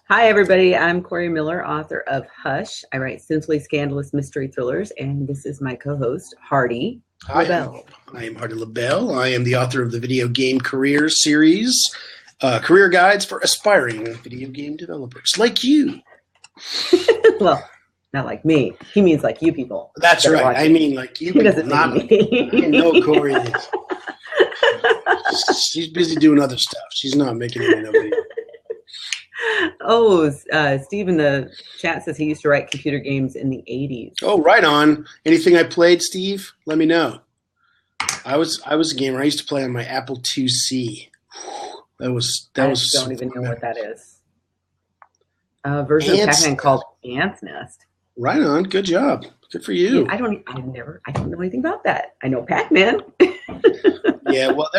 Hi, everybody. I'm Corey Miller, author of Hush. I write simply scandalous mystery thrillers, and this is my co-host, Hardy Hi, LaBelle. I am Hardy LaBelle. I am the author of the Video Game Career series, career guides for aspiring video game developers like you. Well, not like me. He means like you people. That's that are right. I watching. mean, like you He people, doesn't not mean me. I know Corey is. She's busy doing other stuff. She's not making any video. Oh, Steve in the chat says he used to write computer games in the 80s. Oh, right on. Anything I played, Steve? Let me know. I was a gamer. I used to play on my Apple IIc. I don't even know what that is. A version of Pac-Man called Ants Nest. Right on. Good job. Good for you. I don't know anything about that. I know Pac-Man. Yeah, well,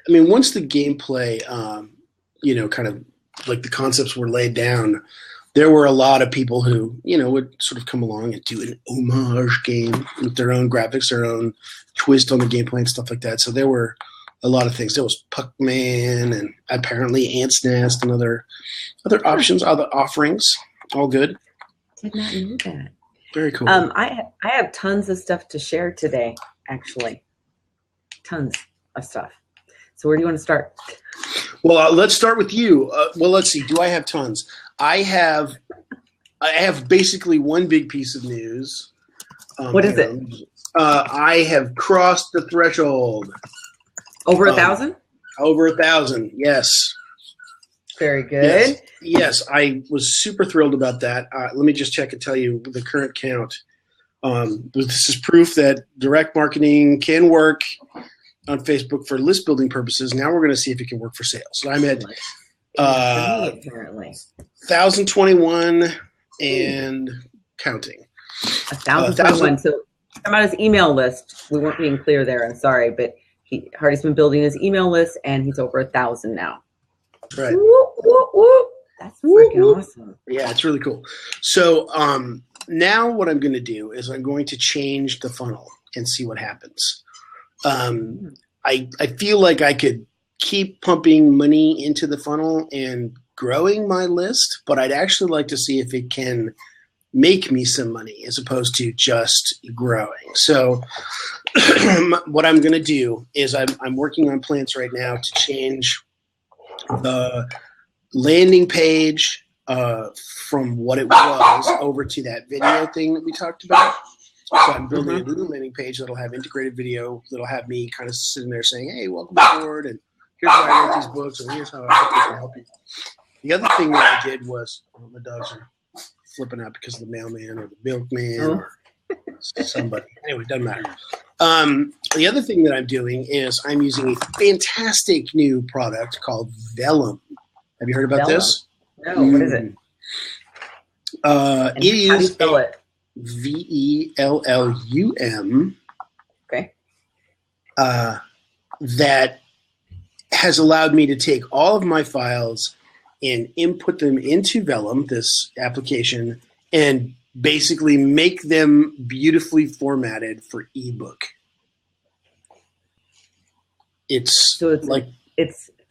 once the gameplay, kind of like the concepts were laid down, there were a lot of people who, would sort of come along and do an homage game with their own graphics, their own twist on the gameplay and stuff like that. So there were a lot of things. There was Puckman and apparently Ants Nest and other options, other offerings. All good. Did not know that. Very cool. I have tons of stuff to share today, actually. Tons of stuff. So where do you want to start? Well, let's start with you. Let's see. Do I have tons? I have basically one big piece of news. What is it? I have crossed the threshold. Over 1,000? Over 1,000, yes. Very good. Yes, I was super thrilled about that. Let me just check and tell you the current count. This is proof that direct marketing can work on Facebook for list building purposes. Now we're going to see if it can work for sales. So I'm at apparently 1,021 and counting. 1,021. So about his email list. We weren't being clear there. I'm sorry, but Hardy's been building his email list, and he's over 1,000 now. Right. Whoop, whoop, whoop. That's freaking awesome. Yeah, it's really cool. So now what I'm going to do is I'm going to change the funnel and see what happens. I feel like I could keep pumping money into the funnel and growing my list, but I'd actually like to see if it can make me some money as opposed to just growing. So what I'm going to do is I'm working on plans right now to change the landing page from what it was over to that video thing that we talked about. So I'm building a new landing page that'll have integrated video that'll have me kind of sitting there saying, hey, welcome aboard, and here's why I wrote these books, and here's how I hope this can help you. The other thing that I did was, the dogs are flipping out because of the mailman or the milkman or somebody. Anyway, it doesn't matter. The other thing that I'm doing is I'm using a fantastic new product called Vellum. Have you heard about this? No, what is it? It how do you is spell it? VELLUM. Okay. That has allowed me to take all of my files and input them into Vellum, this application, and basically make them beautifully formatted for ebook. It's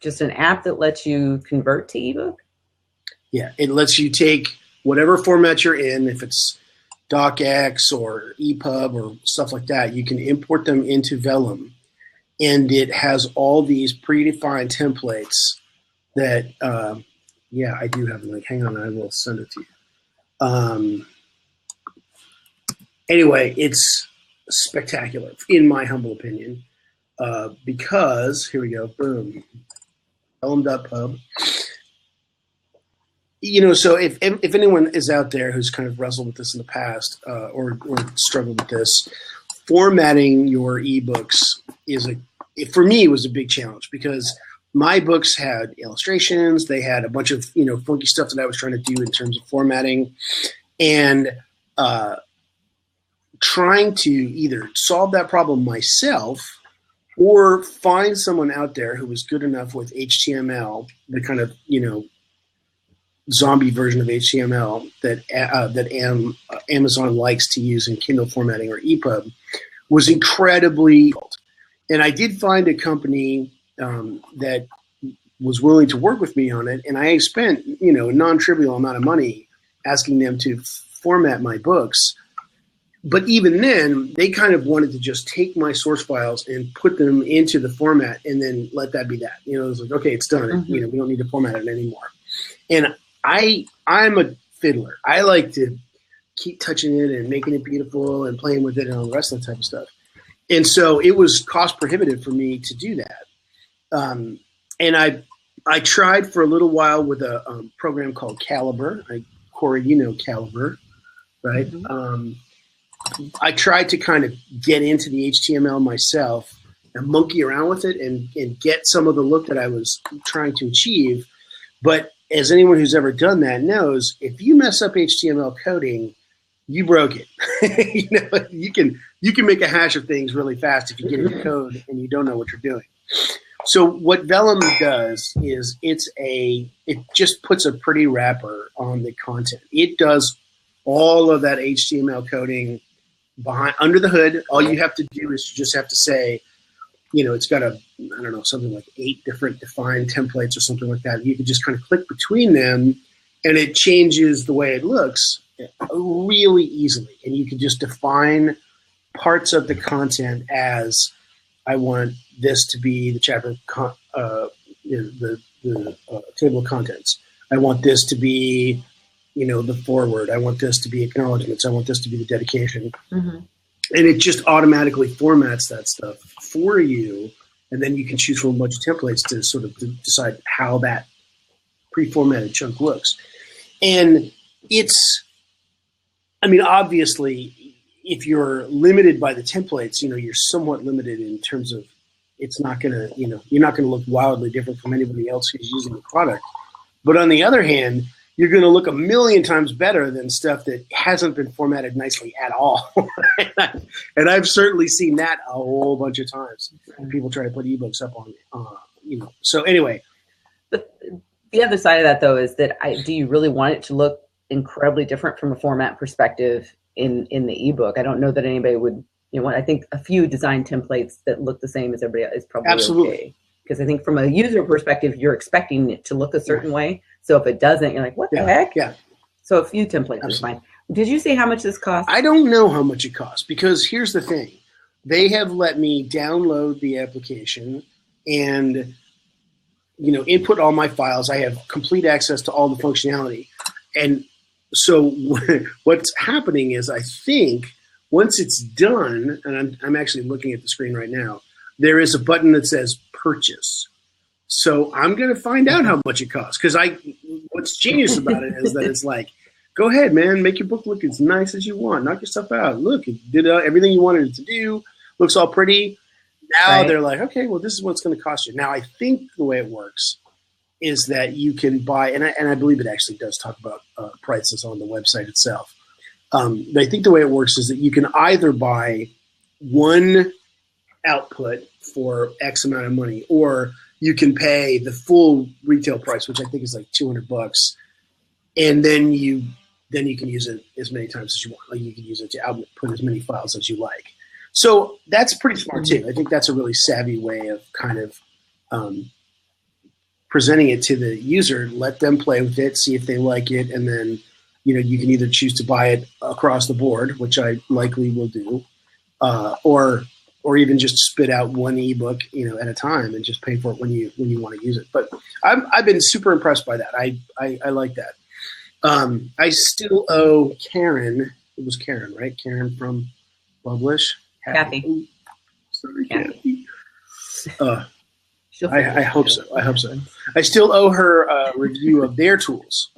just an app that lets you convert to ebook? Yeah, it lets you take whatever format you're in, if it's DocX or EPUB or stuff like that, you can import them into Vellum. And it has all these predefined templates that, I do have them. Like, hang on, I will send it to you. Anyway, it's spectacular, in my humble opinion, because, here we go, boom, Vellum.pub. So if anyone is out there who's kind of wrestled with this in the past or struggled with this, formatting your ebooks for me, was a big challenge because my books had illustrations. They had a bunch of, funky stuff that I was trying to do in terms of formatting, and trying to either solve that problem myself or find someone out there who was good enough with HTML, the kind of, zombie version of HTML that Amazon likes to use in Kindle formatting or EPUB, was incredibly difficult. And I did find a company that was willing to work with me on it, and I spent, a non-trivial amount of money asking them to format my books. But even then, they kind of wanted to just take my source files and put them into the format and then let that be that. It was like, okay, it's done. Mm-hmm. We don't need to format it anymore. And I'm a fiddler. I like to keep touching it and making it beautiful and playing with it and all the rest of that type of stuff. And so it was cost prohibitive for me to do that. And I tried for a little while with a program called Calibre. Corey, you know Calibre, right? Mm-hmm. I tried to kind of get into the HTML myself and monkey around with it and get some of the look that I was trying to achieve. But as anyone who's ever done that knows, if you mess up HTML coding, you broke it. You can make a hash of things really fast if you get into code and you don't know what you're doing. So what Vellum does is it just puts a pretty wrapper on the content. It does all of that HTML coding under the hood. All you have to do is you just have to say, it's got something like 8 different defined templates or something like that. You can just kind of click between them and it changes the way it looks really easily. And you can just define parts of the content as, I want this to be the chapter, the table of contents. I want this to be, the foreword. I want this to be acknowledgments. I want this to be the dedication. Mm-hmm. And it just automatically formats that stuff for you. And then you can choose from a bunch of templates to sort of decide how that pre-formatted chunk looks. And obviously, if you're limited by the templates, you're somewhat limited in terms of it's not going to, you're not going to look wildly different from anybody else who's using the product. But on the other hand, you're going to look a million times better than stuff that hasn't been formatted nicely at all. And I've certainly seen that a whole bunch of times. People try to put ebooks up on, So anyway. But the other side of that, though, is that do you really want it to look incredibly different from a format perspective in the ebook? I don't know that anybody would, I think a few design templates that look the same as everybody else is probably absolutely okay. Because I think from a user perspective, you're expecting it to look a certain way. So if it doesn't, you're like, what the heck? Yeah. So a few templates is fine. Did you say how much this costs? I don't know how much it costs because here's the thing. They have let me download the application and, input all my files. I have complete access to all the functionality. And so what's happening is I think once it's done, and I'm actually looking at the screen right now, there is a button that says purchase. So I'm going to find out how much it costs because what's genius about it is that it's like, go ahead, man, make your book look as nice as you want. Knock your stuff out. Look, it did everything you wanted it to do. Looks all pretty. Now They're like, okay, well, this is what it's going to cost you. Now, I think the way it works is that you can buy, and I believe it actually does talk about prices on the website itself. But I think the way it works is that you can either buy one output for X amount of money, or you can pay the full retail price, which I think is like $200, and then you can use it as many times as you want. Like you can use it to output as many files as you like. So that's pretty smart too. I think that's a really savvy way of kind of presenting it to the user. Let them play with it, see if they like it, and then you can either choose to buy it across the board, which I likely will do, or even just spit out one ebook, at a time and just pay for it when you want to use it. But I've been super impressed by that. I like that. I still owe Karen. It was Karen, right? Karen from Publish. Kathy. Ooh, sorry, Kathy. I hope so. I still owe her a review of their tools.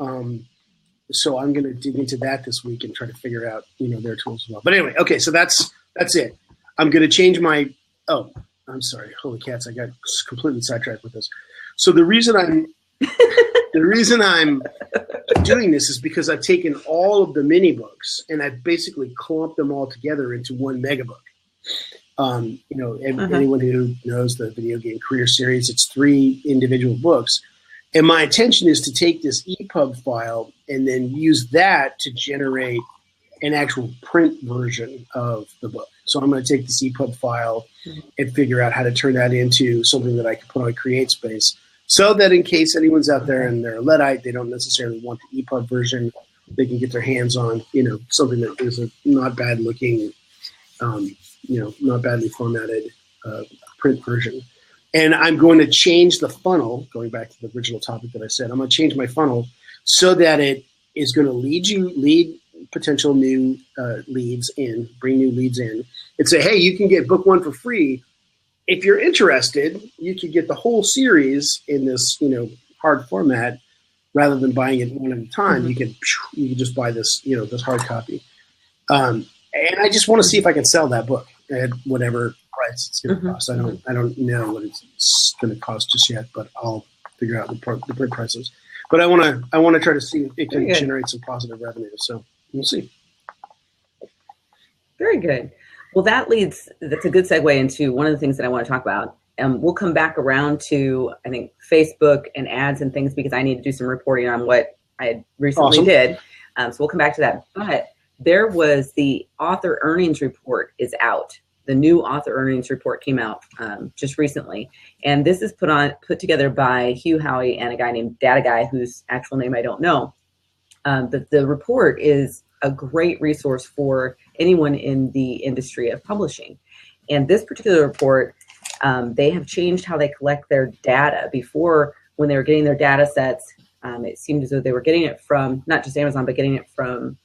So I'm going to dig into that this week and try to figure out, their tools as well. But anyway, okay, so that's it. I'm going to change my. Oh, I'm sorry. Holy cats! I got completely sidetracked with this. So the reason I'm doing this is because I've taken all of the mini books and I've basically clumped them all together into one mega book. Anyone who knows the video game career series, it's 3 individual books. And my intention is to take this EPUB file and then use that to generate an actual print version of the book. So I'm going to take this EPUB file and figure out how to turn that into something that I can put on CreateSpace so that in case anyone's out there and they're a Luddite, they don't necessarily want the EPUB version, they can get their hands on, something that is a not bad looking, not badly formatted print version. And I'm going to change the funnel, going back to the original topic that I said, I'm going to change my funnel so that it is going to lead potential new leads in, bring new leads in, and say, hey, you can get book 1 for free. If you're interested, you could get the whole series in this, hard format rather than buying it one at a time. Mm-hmm. You can just buy this, this hard copy. And I just want to see if I can sell that book at whatever price it's going to cost. I don't know what it's going to cost just yet, but I'll figure out the print prices. But I want to try to see if it can generate some positive revenue. So we'll see. Very good. Well, that's a good segue into one of the things that I want to talk about. We'll come back around to, I think, Facebook and ads and things, because I need to do some reporting on what I recently did. So we'll come back to that. But there was the author earnings report is out. The new author earnings report came out just recently. And this is put together by Hugh Howey and a guy named Data Guy, whose actual name I don't know. But the report is a great resource for anyone in the industry of publishing. And this particular report, they have changed how they collect their data. Before, when they were getting their data sets, it seemed as though they were getting it from not just Amazon, but getting it from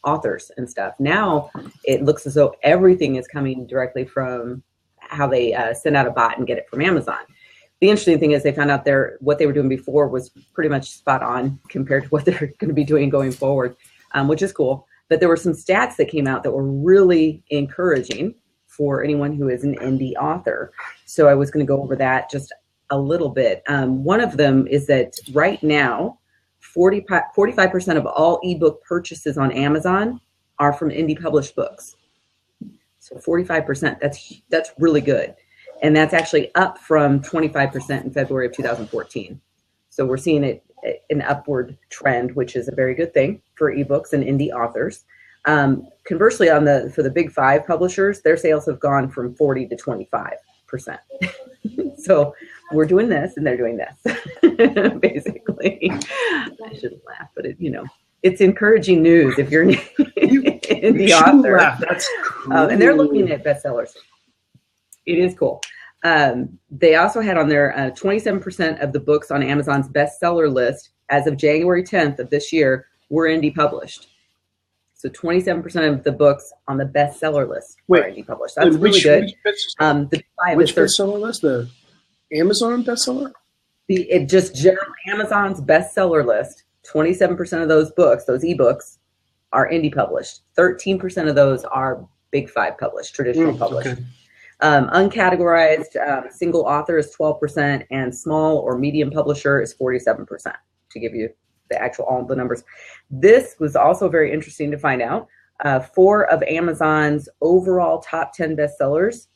authors and stuff. Now it looks as though everything is coming directly from how they send out a bot and get it from Amazon. The interesting thing is they found out what they were doing before was pretty much spot on compared to what they're going to be doing going forward, which is cool. But there were some stats that came out that were really encouraging for anyone who is an indie author. So I was going to go over that just a little bit. One of them is that right now, 45% of all ebook purchases on Amazon are from indie published books. So 45%, that's really good. And that's actually up from 25% in February of 2014. So we're seeing an upward trend, which is a very good thing for ebooks and indie authors. Conversely, for the big 5 publishers, their sales have gone from 40 to 25%. So we're doing this and they're doing this, basically. I shouldn't laugh, but it's encouraging news if you're an indie author. That's cool. And they're looking at bestsellers. It is cool. They also had on there 27% of the books on Amazon's bestseller list as of January 10th of this year were indie published. So 27% of the books on the bestseller list were indie published. That's really good. Which bestseller list? The Amazon bestseller? Just general Amazon's bestseller list. 27% of those books, those ebooks, are indie published. 13% of those are big 5 published, traditional published. Okay. Uncategorized single author is 12%, and small or medium publisher is 47%, to give you all the numbers. This was also very interesting to find out. 4 of Amazon's overall top 10 bestsellers,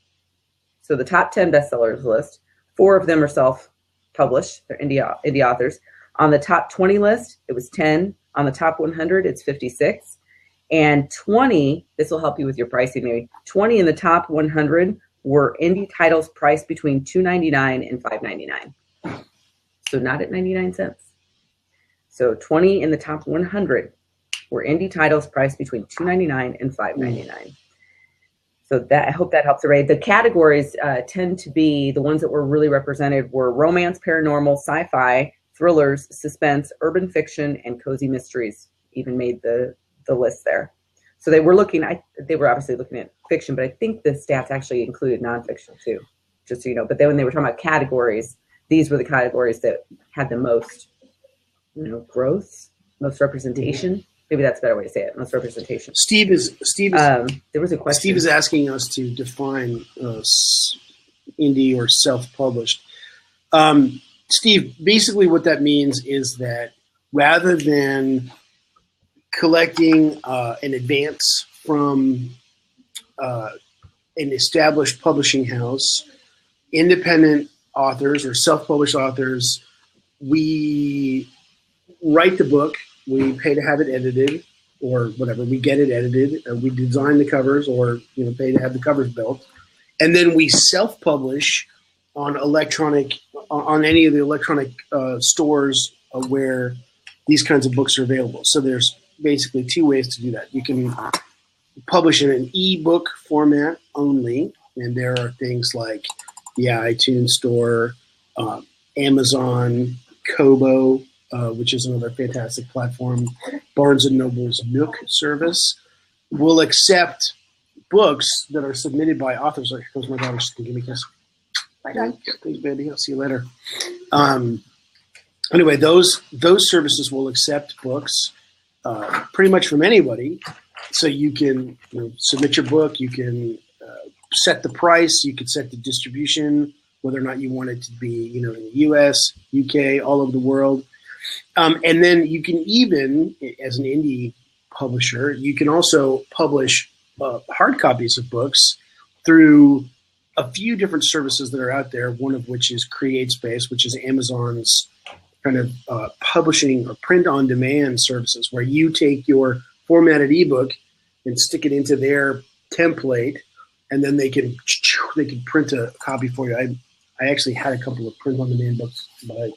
so the top 10 bestsellers list, 4 of them are self-published. They're indie authors. On the top 20 list, it was 10. On the top 100, it's 56. And 20, this will help you with your pricing maybe, 20 in the top 100 were indie titles priced between $2.99 and $5.99. So not at 99 cents. So 20 in the top 100 were indie titles priced between $2.99 and $5.99. So I hope that helps array. The categories tend to be, the ones that were really represented were romance, paranormal, sci-fi, thrillers, suspense, urban fiction, and cozy mysteries even made the list there. So they were obviously looking at fiction, but I think the stats actually included nonfiction too, just so you know. But then when they were talking about categories, these were the categories that had the most, growth, most representation. Maybe that's a better way to say it. Most representation. Steve is there was a question. Steve is asking us to define indie or self-published. Steve, basically what that means is that rather than collecting an advance from an established publishing house, independent authors or self-published authors, we write the book, we pay to have it edited or whatever, we get it edited, we design the covers or pay to have the covers built, and then we self-publish on electronic on any of the electronic stores where these kinds of books are available. So there's basically two ways to do that. You can publish in an ebook format only, and there are things like the iTunes Store, Amazon, Kobo, which is another fantastic platform, Barnes & Noble's Nook service will accept books that are submitted by authors. Here comes my daughter. She's going to give me a kiss. Bye, Dad. Thanks, baby. I'll see you later. Anyway, those services will accept books pretty much from anybody. So you can submit your book. You can set the price. You can set the distribution, whether or not you want it to be, in the U.S., UK, all over the world. And then you can even, as an indie publisher, you can also publish hard copies of books through a few different services that are out there, one of which is CreateSpace, which is Amazon's kind of publishing or print-on-demand services, where you take your formatted ebook and stick it into their template, and then they can print a copy for you. I actually had a couple of print-on-demand books, but I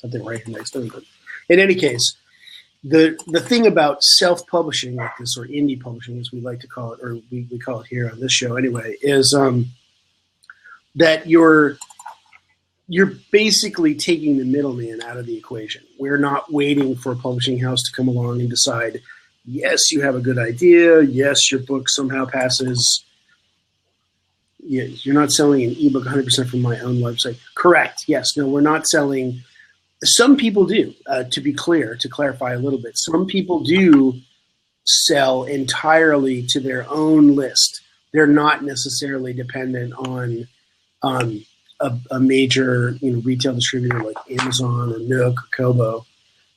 thought they were right next to them. But in any case, the thing about self-publishing like this, or indie publishing, as we like to call it, or we call it here on this show anyway, is that you're basically taking the middleman out of the equation. We're not waiting for a publishing house to come along and decide, yes, you have a good idea, yes, your book somehow passes. Yeah, you're not selling an ebook 100% from my own website. Correct. Yes. No, we're not selling. Some people do, to be clear, to clarify a little bit. Some people do sell entirely to their own list. They're not necessarily dependent on a major retail distributor like Amazon or Nook or Kobo.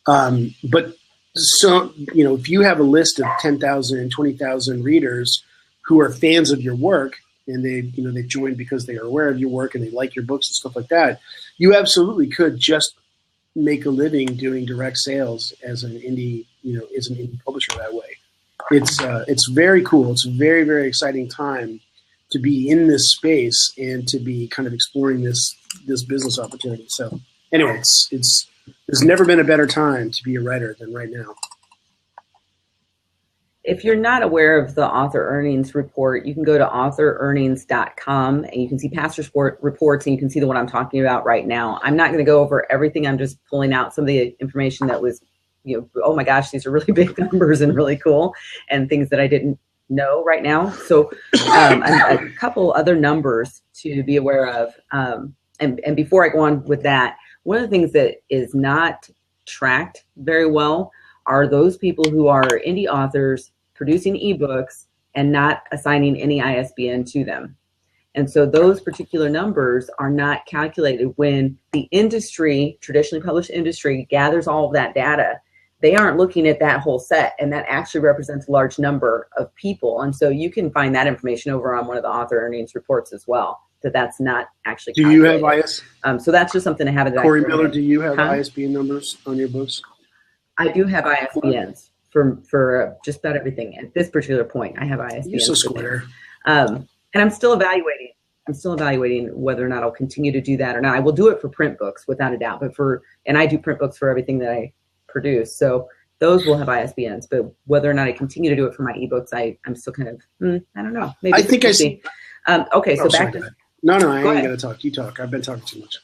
But so, if you have a list of 10,000 and 20,000 readers who are fans of your work, and they've joined because they are aware of your work and they like your books and stuff like that, you absolutely could just make a living doing direct sales as an indie, as an indie publisher that way. It's very cool. It's a very, very exciting time to be in this space and to be kind of exploring this business opportunity. So anyway, there's never been a better time to be a writer than right now. If you're not aware of the author earnings report, you can go to authorearnings.com and you can see past reports, and you can see the one I'm talking about right now. I'm not going to go over everything. I'm just pulling out some of the information that was, oh my gosh, these are really big numbers and really cool, and things that I didn't know right now. So a couple other numbers to be aware of. And before I go on with that, one of the things that is not tracked very well are those people who are indie authors producing ebooks and not assigning any ISBN to them. And so those particular numbers are not calculated when the industry, traditionally published industry, gathers all of that data. They aren't looking at that whole set, and that actually represents a large number of people. And so you can find that information over on one of the author earnings reports as well, that's not actually calculated. Do you have IS? So that's just something to have. Corey Miller, do you have ISBN numbers on your books? I do have ISBNs for just about everything. At this particular point, I have ISBNs. You're so square. And I'm still evaluating. Whether or not I'll continue to do that or not. I will do it for print books without a doubt, and I do print books for everything that I produce. So those will have ISBNs, but whether or not I continue to do it for my ebooks, I'm still kind of, I don't know. Maybe I think I see. Okay, so back to. No, I ain't going to talk. You talk. I've been talking too much.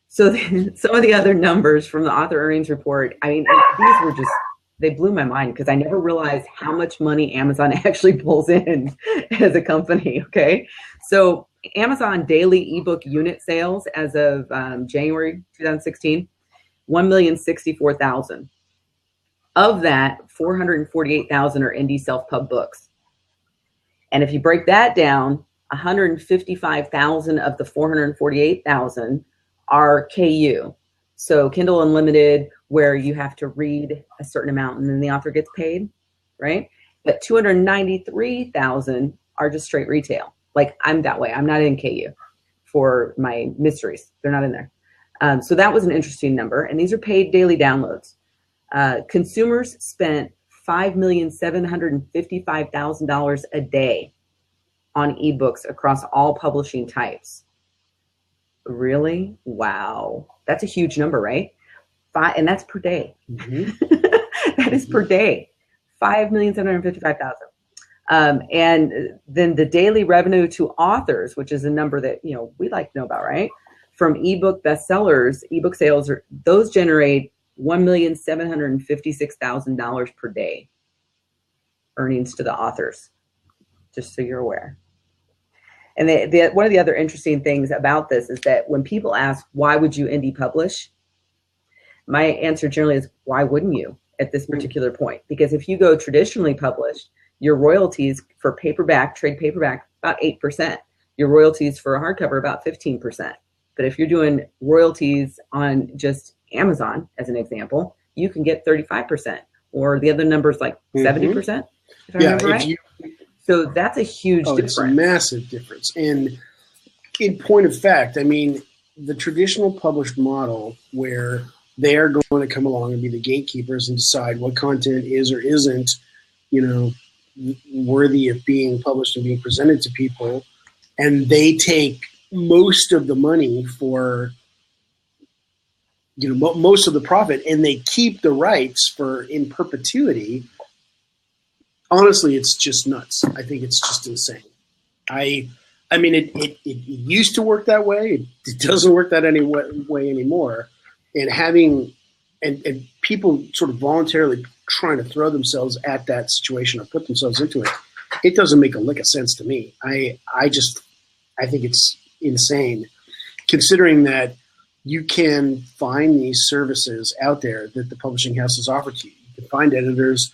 So some of the other numbers from the author earnings report, I mean, these were just, they blew my mind because I never realized how much money Amazon actually pulls in as a company, okay? So Amazon daily ebook unit sales as of January 2016, 1,064,000. Of that, 448,000 are indie self-pub books. And if you break that down, 155,000 of the 448,000 are KU. So Kindle Unlimited, where you have to read a certain amount and then the author gets paid, right? But 293,000 are just straight retail. Like I'm that way. I'm not in KU for my mysteries. They're not in there. So that was an interesting number. And these are paid daily downloads. Consumers spent $5,755,000 a day on ebooks across all publishing types. Really? Wow. That's a huge number, right? And that's per day. Mm-hmm. That is per day. 5,755,000. And then the daily revenue to authors, which is a number that, you know, we like to know about, right? From ebook bestsellers, ebook sales, those generate $1,756,000 per day earnings to the authors, just so you're aware. And one of the other interesting things about this is that when people ask, why would you indie publish? My answer generally is, why wouldn't you at this particular point? Because if you go traditionally published, your royalties for paperback, trade paperback, about 8%. Your royalties for a hardcover, about 15%. But if you're doing royalties on just Amazon, as an example, you can get 35%, or the other numbers like 70%, if I remember right. So that's a huge difference. It's a massive difference. And in point of fact, I mean, the traditional published model where they are going to come along and be the gatekeepers and decide what content is or isn't, you know, worthy of being published and being presented to people, and they take most of the money for, you know, most of the profit, and they keep the rights for in perpetuity. Honestly, it's just nuts. I think it's just insane. I mean, it used to work that way. It doesn't work that way anymore. And having and people sort of voluntarily trying to throw themselves at that situation or put themselves into it, it doesn't make a lick of sense to me. I think it's insane, considering that you can find these services out there that the publishing houses offer to you. You can find editors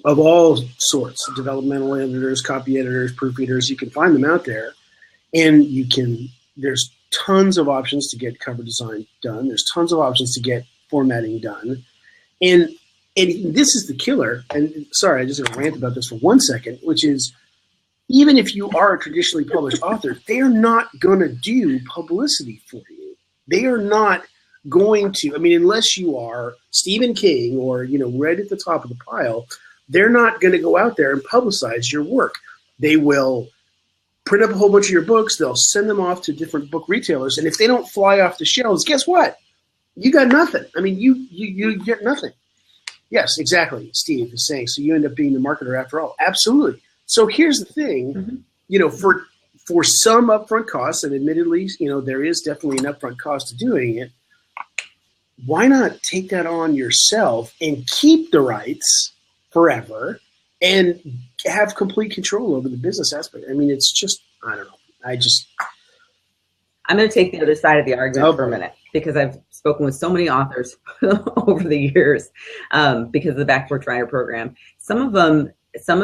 of all sorts, developmental editors, copy editors, proofreaders. You can find them out there, and there's tons of options to get cover design done. There's tons of options to get formatting done. And this is the killer. And sorry, I just going to rant about this for 1 second, which is, even if you are a traditionally published author, they're not going to do publicity for you. They are not going to, I mean, unless you are Stephen King or, you know, right at the top of the pile, they're not going to go out there and publicize your work. They will print up a whole bunch of your books. They'll send them off to different book retailers. And if they don't fly off the shelves, guess what? You got nothing. I mean, you get nothing. Yes, exactly. Steve is saying, so you end up being the marketer after all. Absolutely. So here's the thing, you know, for some upfront costs, and admittedly, you know, there is definitely an upfront cost to doing it. Why not take that on yourself and keep the rights forever and have complete control over the business aspect? I mean, it's just, I don't know. I'm going to take the other side of the argument for a minute, because I've spoken with so many authors over the years because of the Backboard Writer program. Some of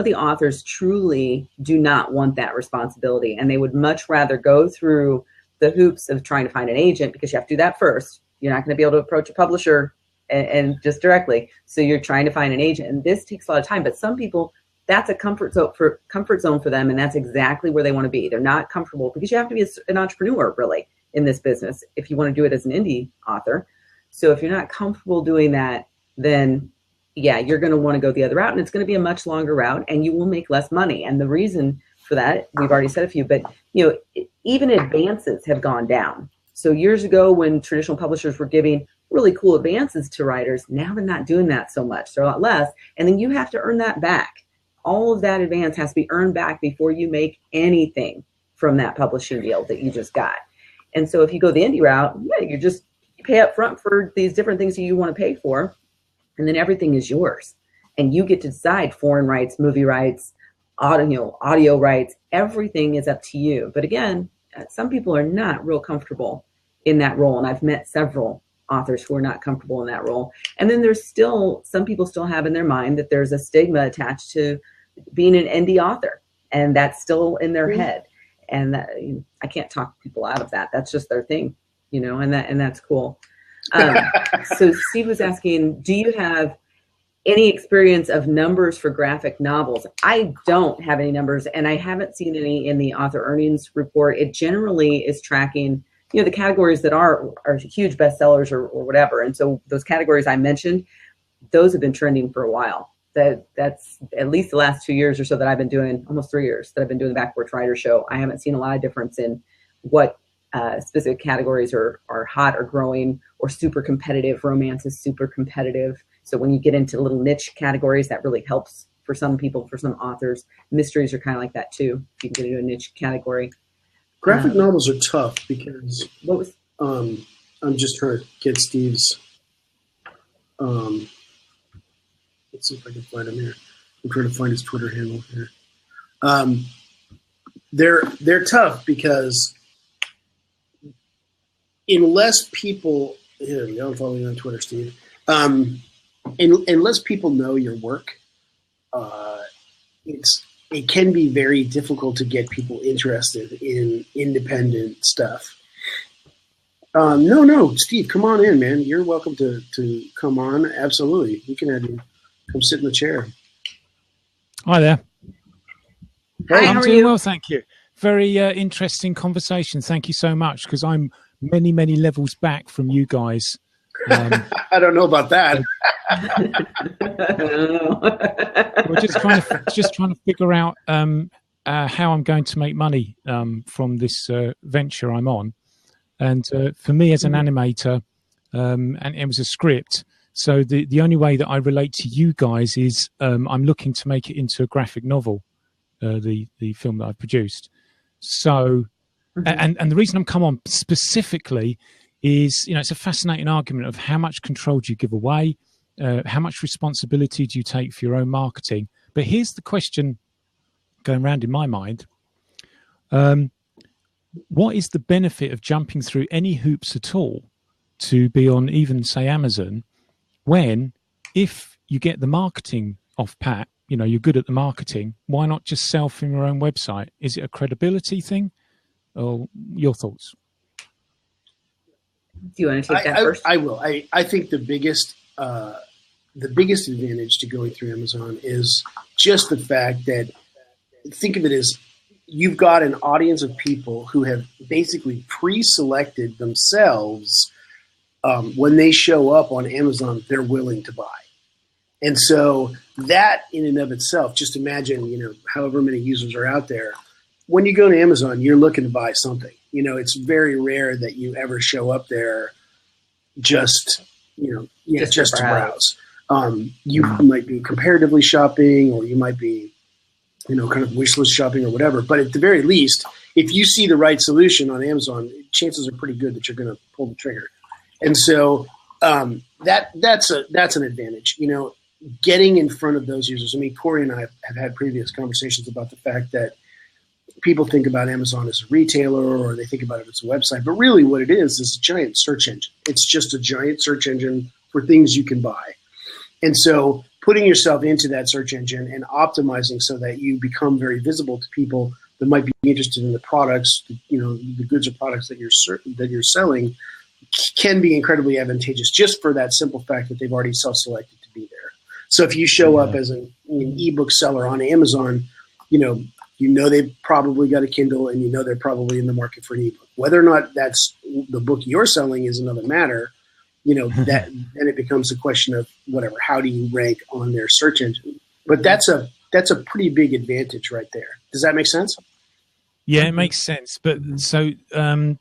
the authors truly do not want that responsibility, and they would much rather go through the hoops of trying to find an agent, because you have to do that first. You're not going to be able to approach a publisher and just directly. So you're trying to find an agent, and this takes a lot of time. But some people, that's a comfort zone for them, and that's exactly where they want to be. They're not comfortable, because you have to be an entrepreneur really in this business if you want to do it as an indie author. So if you're not comfortable doing that, then yeah, you're going to want to go the other route, and it's going to be a much longer route, and you will make less money. And the reason for that, we've already said a few, but you know, even advances have gone down. So years ago, when traditional publishers were giving really cool advances to writers, now they're not doing that so much. They're a lot less, and then you have to earn that back. All of that advance has to be earned back before you make anything from that publishing deal that you just got. And so if you go the indie route, yeah, you pay up front for these different things that you want to pay for, and then everything is yours. And you get to decide foreign rights, movie rights, audio rights, everything is up to you. But again, some people are not real comfortable in that role. And I've met several authors who are not comfortable in that role. And then there's still, some people still have in their mind that there's a stigma attached to being an indie author, and that's still in their head. And that, I can't talk people out of that. That's just their thing, you know, and that's cool. So Steve was asking, do you have any experience of numbers for graphic novels? I don't have any numbers, and I haven't seen any in the author earnings report. It generally is tracking, you know, the categories that are huge bestsellers or whatever. And so those categories I mentioned, those have been trending for a while. That's at least the last 2 years or so that I've been doing, almost 3 years that I've been doing the Backboard Writer Show. I haven't seen a lot of difference in what specific categories are hot or growing or super competitive. Romance is super competitive. So when you get into little niche categories, that really helps for some people, for some authors. Mysteries are kind of like that too. If you can get into a niche category. Graphic novels are tough because what was? I'm just trying to get Steve's. Let's see if I can find him here. I'm trying to find his Twitter handle here. They're tough because unless people here we go, I'm following you on Twitter, Steve. Unless people know your work, it can be very difficult to get people interested in independent stuff. No, Steve, come on in, man. You're welcome to come on. Absolutely, we can have you come sit in the chair. Hi there. Hi, how I'm are doing you? well, thank you. Very interesting conversation. Thank you so much, because I'm many, many levels back from you guys. I don't know about that. We're just trying to figure out how I'm going to make money from this venture I'm on. And for me as an animator, and it was a script, so the only way that I relate to you guys is I'm looking to make it into a graphic novel, the film that I've produced. So, and the reason I'm come on specifically is, it's a fascinating argument of how much control do you give away, how much responsibility do you take for your own marketing. But here's the question going around in my mind. What is the benefit of jumping through any hoops at all to be on even, say, Amazon, when if you get the marketing off pat, you're good at the marketing, why not just sell from your own website? Is it a credibility thing? Or your thoughts? Do you want to take that first? I will. I think the biggest advantage to going through Amazon is just the fact that, think of it as you've got an audience of people who have basically pre-selected themselves. When they show up on Amazon, they're willing to buy. And so that in and of itself, just imagine, however many users are out there. When you go to Amazon, you're looking to buy something. It's very rare that you ever show up there just to browse. You might be comparatively shopping, or you might be, kind of wish list shopping or whatever. But at the very least, if you see the right solution on Amazon, chances are pretty good that you're going to pull the trigger. And so that's an advantage. Getting in front of those users. I mean, Corey and I have had previous conversations about the fact that people think about Amazon as a retailer, or they think about it as a website, but really what it is a giant search engine. It's just a giant search engine for things you can buy. And so putting yourself into that search engine and optimizing so that you become very visible to people that might be interested in the products, the goods or products that you're selling, can be incredibly advantageous just for that simple fact that they've already self-selected to be there. So if you show up as an ebook seller on Amazon, they've probably got a Kindle, and they're probably in the market for an ebook. Whether or not that's the book you're selling is another matter. That then it becomes a question of whatever. How do you rank on their search engine? But that's a pretty big advantage right there. Does that make sense? Yeah, it makes sense. But so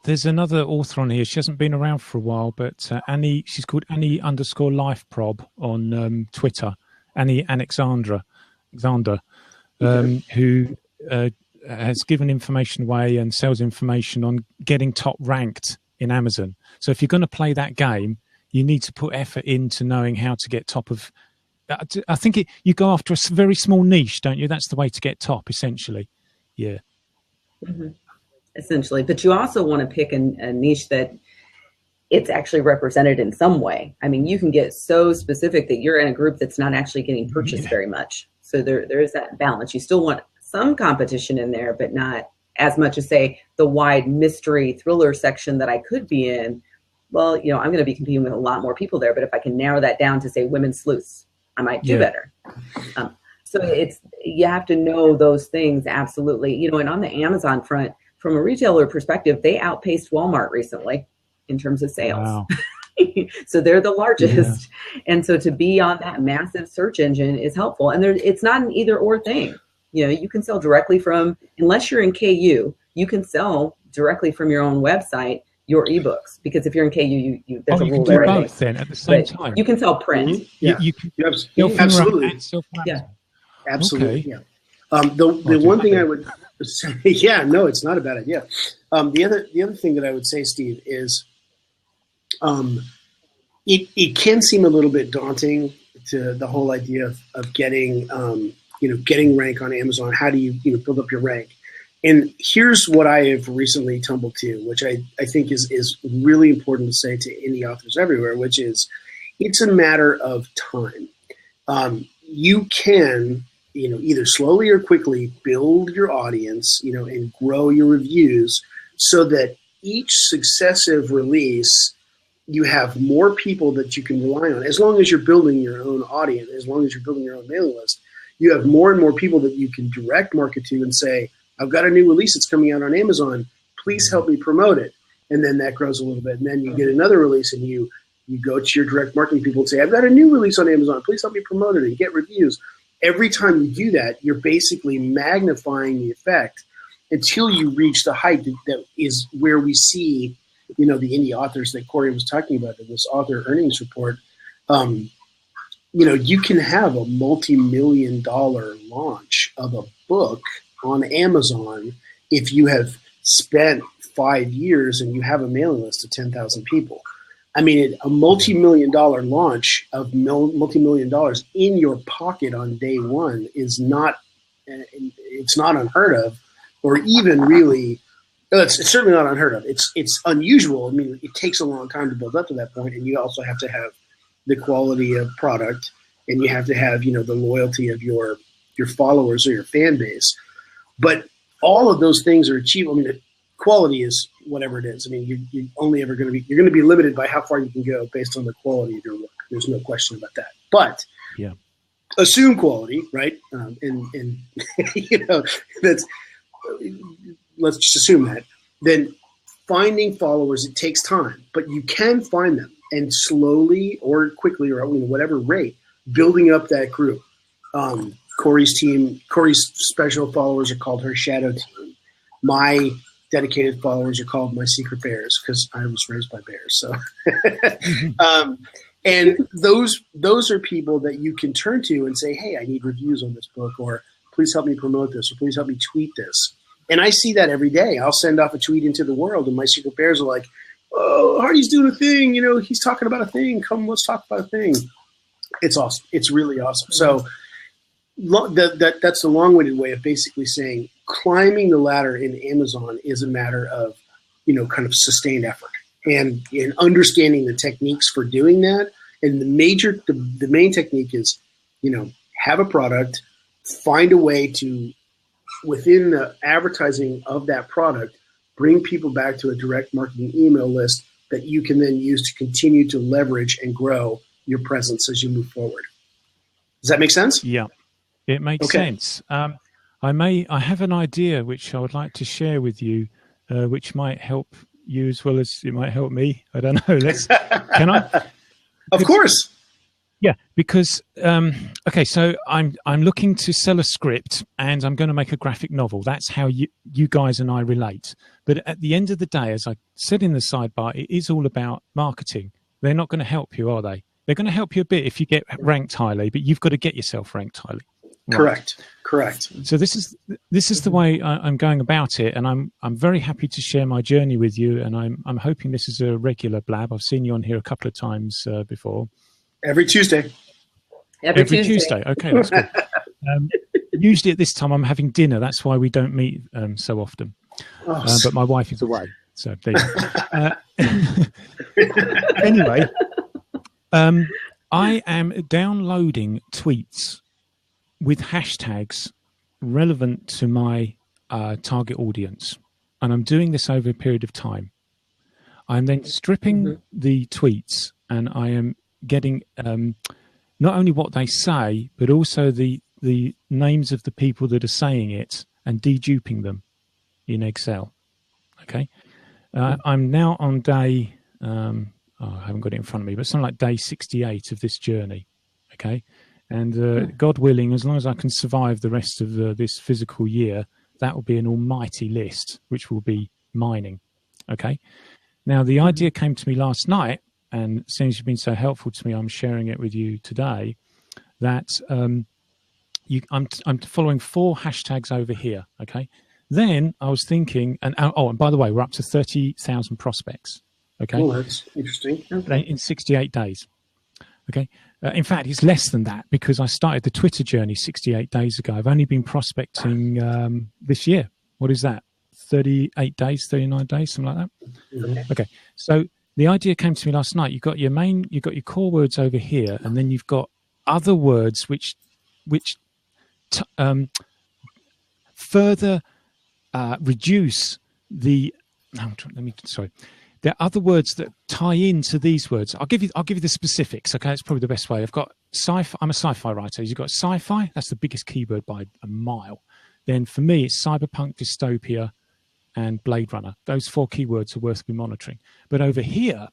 there's another author on here. She hasn't been around for a while, but Annie. She's called Annie_LifeProb on Twitter. Annie Alexander, who has given information away and sells information on getting top ranked in Amazon. So if you're going to play that game, you need to put effort into knowing how to get top of. I think you go after a very small niche, don't you? That's the way to get top, essentially. Yeah. Mm-hmm. Essentially, but you also want to pick a niche that it's actually represented in some way. I mean, you can get so specific that you're in a group that's not actually getting purchased very much. So there is that balance. You still want some competition in there, but not as much as, say, the wide mystery thriller section that I could be in. Well, I'm going to be competing with a lot more people there, but if I can narrow that down to, say, women's sleuths, I might do better. So you have to know those things, absolutely. And on the Amazon front, from a retailer perspective, they outpaced Walmart recently in terms of sales. Wow. So they're the largest. Yeah. And so to be on that massive search engine is helpful. And it's not an either or thing. You can sell directly from, unless you're in KU, you can sell directly from your own website your ebooks, because if you're in KU, there's a you rule can do there. both then at the same But time. you can sell print. Mhm. Yeah, You can absolutely. Yeah. Absolutely. Okay. Yeah. The one thing I would say, yeah, no, it's not a bad idea. The other thing that I would say, Steve, is it can seem a little bit daunting to the whole idea of getting getting rank on Amazon. How do you build up your rank? And here's what I have recently tumbled to, which I think is really important to say to indie authors everywhere, which is it's a matter of time. You can either slowly or quickly build your audience, and grow your reviews so that each successive release, you have more people that you can rely on. As long as you're building your own audience, as long as you're building your own mailing list, you have more and more people that you can direct market to and say, I've got a new release that's coming out on Amazon. Please help me promote it. And then that grows a little bit. And then you get another release and you go to your direct marketing people and say, I've got a new release on Amazon. Please help me promote it and get reviews. Every time you do that, you're basically magnifying the effect until you reach the height that is where we see, the indie authors that Corey was talking about in this author earnings report. You can have a multi-million-dollar launch of a book on Amazon if you have spent 5 years and you have a mailing list of 10,000 people. I mean, a multi-million-dollar launch of multi-million dollars in your pocket on day one is not, it's not unheard of, or even really, it's certainly not unheard of. It's unusual. I mean, it takes a long time to build up to that point, and you also have to have the quality of product, and you have to have, the loyalty of your followers or your fan base. But all of those things are achievable. I mean, quality is whatever it is. I mean, you're only ever going to be limited by how far you can go based on the quality of your work. There's no question about that. But yeah, assume quality, right? And that's, let's just assume that. Then finding followers, it takes time, but you can find them, and slowly or quickly or whatever rate, building up that group. Corey's special followers are called her shadow team. My dedicated followers are called my secret bears because I was raised by bears. So, and those are people that you can turn to and say, hey, I need reviews on this book, or please help me promote this, or please help me tweet this. And I see that every day. I'll send off a tweet into the world, and my secret bears are like, oh, Hardy's doing a thing. He's talking about a thing. Come, let's talk about a thing. It's awesome. It's really awesome. So that's the long-winded way of basically saying climbing the ladder in Amazon is a matter of, kind of sustained effort and in understanding the techniques for doing that. And the main technique is, have a product, find a way to, within the advertising of that product, bring people back to a direct marketing email list that you can then use to continue to leverage and grow your presence as you move forward. Does that make sense? Yeah, it makes sense. I have an idea which I would like to share with you, which might help you as well as it might help me. I don't know. Can I? Of course. Yeah, because okay, so I'm looking to sell a script and I'm going to make a graphic novel. That's how you guys and I relate. But at the end of the day, as I said in the sidebar, it is all about marketing. They're not going to help you, are they? They're going to help you a bit if you get ranked highly, but you've got to get yourself ranked highly. Right. Correct. So this is the way I'm going about it, and I'm very happy to share my journey with you. And I'm hoping this is a regular blab. I've seen you on here a couple of times before. Every Tuesday. Every Tuesday. Okay, that's good. Usually at this time I'm having dinner. That's why we don't meet so often. But my wife is away, so there you go. Anyway, I am downloading tweets with hashtags relevant to my target audience, and I'm doing this over a period of time. I'm then stripping the tweets, and I am getting not only what they say, but also the names of the people that are saying it and deduping them in Excel. Okay. I'm now on day, I haven't got it in front of me, but something like day 68 of this journey. Okay. And God willing, as long as I can survive the rest of this physical year, that will be an almighty list, which will be mining. Okay. Now, the idea came to me last night, and since you've been so helpful to me, I'm sharing it with you today, that I'm following 4 hashtags over here. Okay. Then I was thinking, and by the way, we're up to 30,000 prospects. Okay. Oh, that's interesting. In 68 days. Okay. In fact, it's less than that because I started the Twitter journey 68 days ago. I've only been prospecting this year. What is that? 38 days, 39 days, something like that. Okay. So the idea came to me last night. You've got your core words over here, and then you've got other words which further reduce the. There are other words that tie into these words. I'll give you the specifics. Okay, it's probably the best way. I've got sci-fi. I'm a sci-fi writer. You've got sci-fi. That's the biggest keyword by a mile. Then for me, it's cyberpunk, dystopia, and Blade Runner. Those 4 keywords are worth me monitoring. But over here,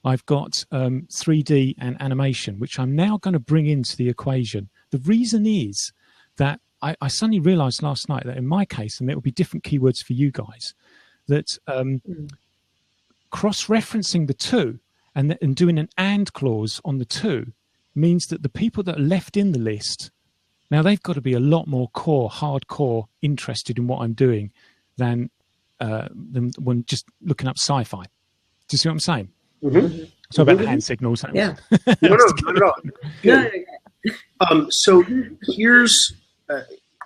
I've got 3D and animation, which I'm now going to bring into the equation. The reason is that I suddenly realized last night that in my case, and it will be different keywords for you guys, that cross-referencing the 2 and doing an and clause on the 2 means that the people that are left in the list, now they've got to be a lot more hardcore interested in what I'm doing than when just looking up sci-fi. Do you see what I'm saying? Mm-hmm. So about the hand signals. Yeah. No, not at all. So here's,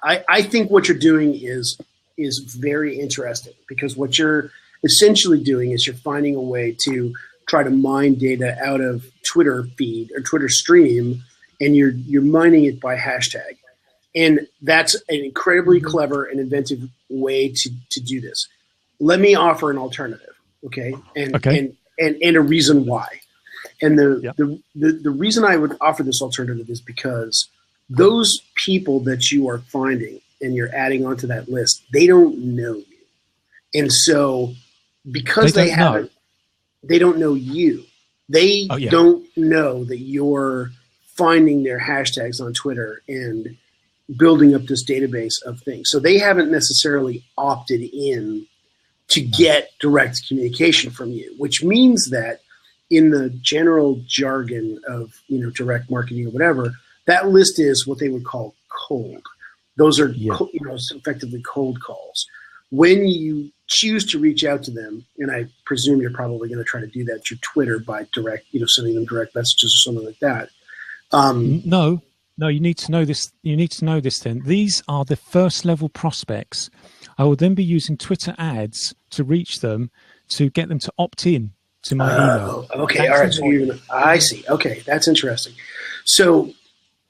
I think what you're doing is very interesting, because what you're essentially doing is you're finding a way to try to mine data out of Twitter feed or Twitter stream, and you're mining it by hashtag. And that's an incredibly clever and inventive way to do this. Let me offer an alternative, okay? And a reason why. And the reason I would offer this alternative is because those people that you are finding and you're adding onto that list, they don't know you. And so because they don't know you. They don't know that you're finding their hashtags on Twitter and building up this database of things. So they haven't necessarily opted in to get direct communication from you, which means that in the general jargon of, direct marketing or whatever, that list is what they would call cold. Those are, effectively cold calls. When you choose to reach out to them, and I presume you're probably going to try to do that through Twitter by direct, sending them direct messages or something like that. No, you need to know this. You need to know this then. These are the first level prospects. I will then be using Twitter ads to reach them, to get them to opt in to my email. Okay, all right. So I see. Okay, that's interesting. So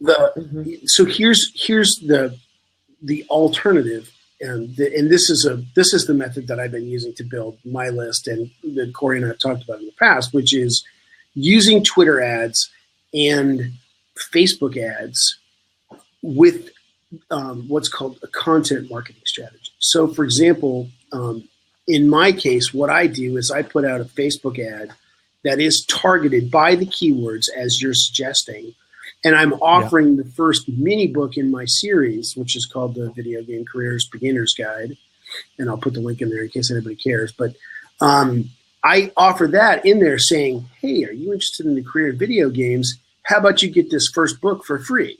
here's the alternative, and this is the method that I've been using to build my list, and that Corey and I have talked about in the past, which is using Twitter ads and Facebook ads with what's called a content marketing strategy. So, for example, in my case, what I do is I put out a Facebook ad that is targeted by the keywords as you're suggesting, and I'm offering the first mini book in my series, which is called the Video Game Careers Beginner's Guide, and I'll put the link in there in case anybody cares. But I offer that in there saying, hey, are you interested in the career of video games? How about you get this first book for free?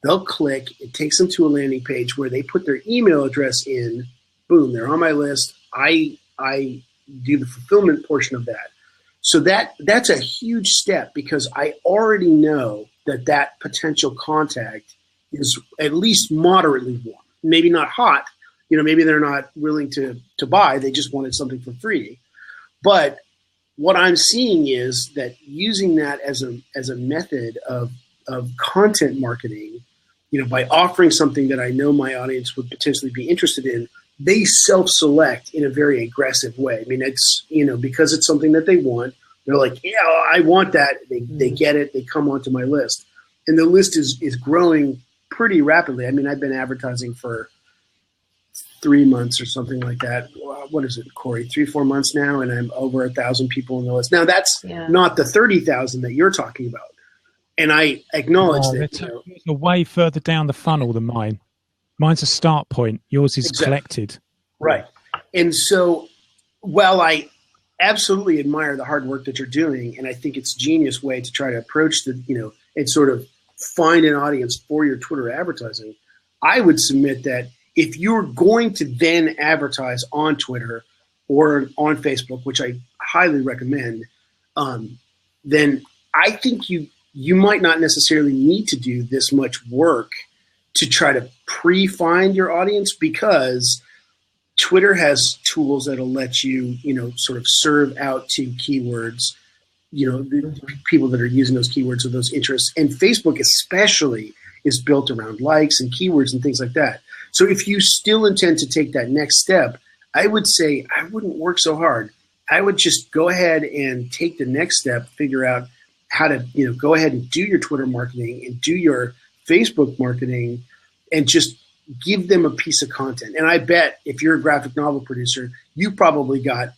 They'll click. It takes them to a landing page where they put their email address in. Boom, they're on my list. I do the fulfillment portion of that. So that's a huge step, because I already know that potential contact is at least moderately warm. Maybe not hot. Maybe they're not willing to buy. They just wanted something for free. But what I'm seeing is that using that as a method of content marketing, by offering something that I know my audience would potentially be interested in, they self-select in a very aggressive way. I mean, it's, because it's something that they want, they're like, yeah, I want that. They get it. They come onto my list. And the list is growing pretty rapidly. I mean, I've been advertising for 3 months or something like that. What is it, Corey? 3-4 months now, and I'm over 1,000 people on the list. Now, that's not the 30,000 that you're talking about. And I acknowledge that. You're way further down the funnel than mine. Mine's a start point. Yours is collected. Right. And so Well, I absolutely admire the hard work that you're doing, and I think it's a genius way to try to approach and sort of find an audience for your Twitter advertising. I would submit that if you're going to then advertise on Twitter or on Facebook, which I highly recommend, then I think you might not necessarily need to do this much work to try to pre-find your audience, because Twitter has tools that'll let you, sort of serve out to keywords, the people that are using those keywords or those interests. And Facebook especially is built around likes and keywords and things like that. So if you still intend to take that next step, I would say I wouldn't work so hard. I would just go ahead and take the next step, figure out how to, go ahead and do your Twitter marketing and do your Facebook marketing, and just give them a piece of content. And I bet if you're a graphic novel producer, you probably got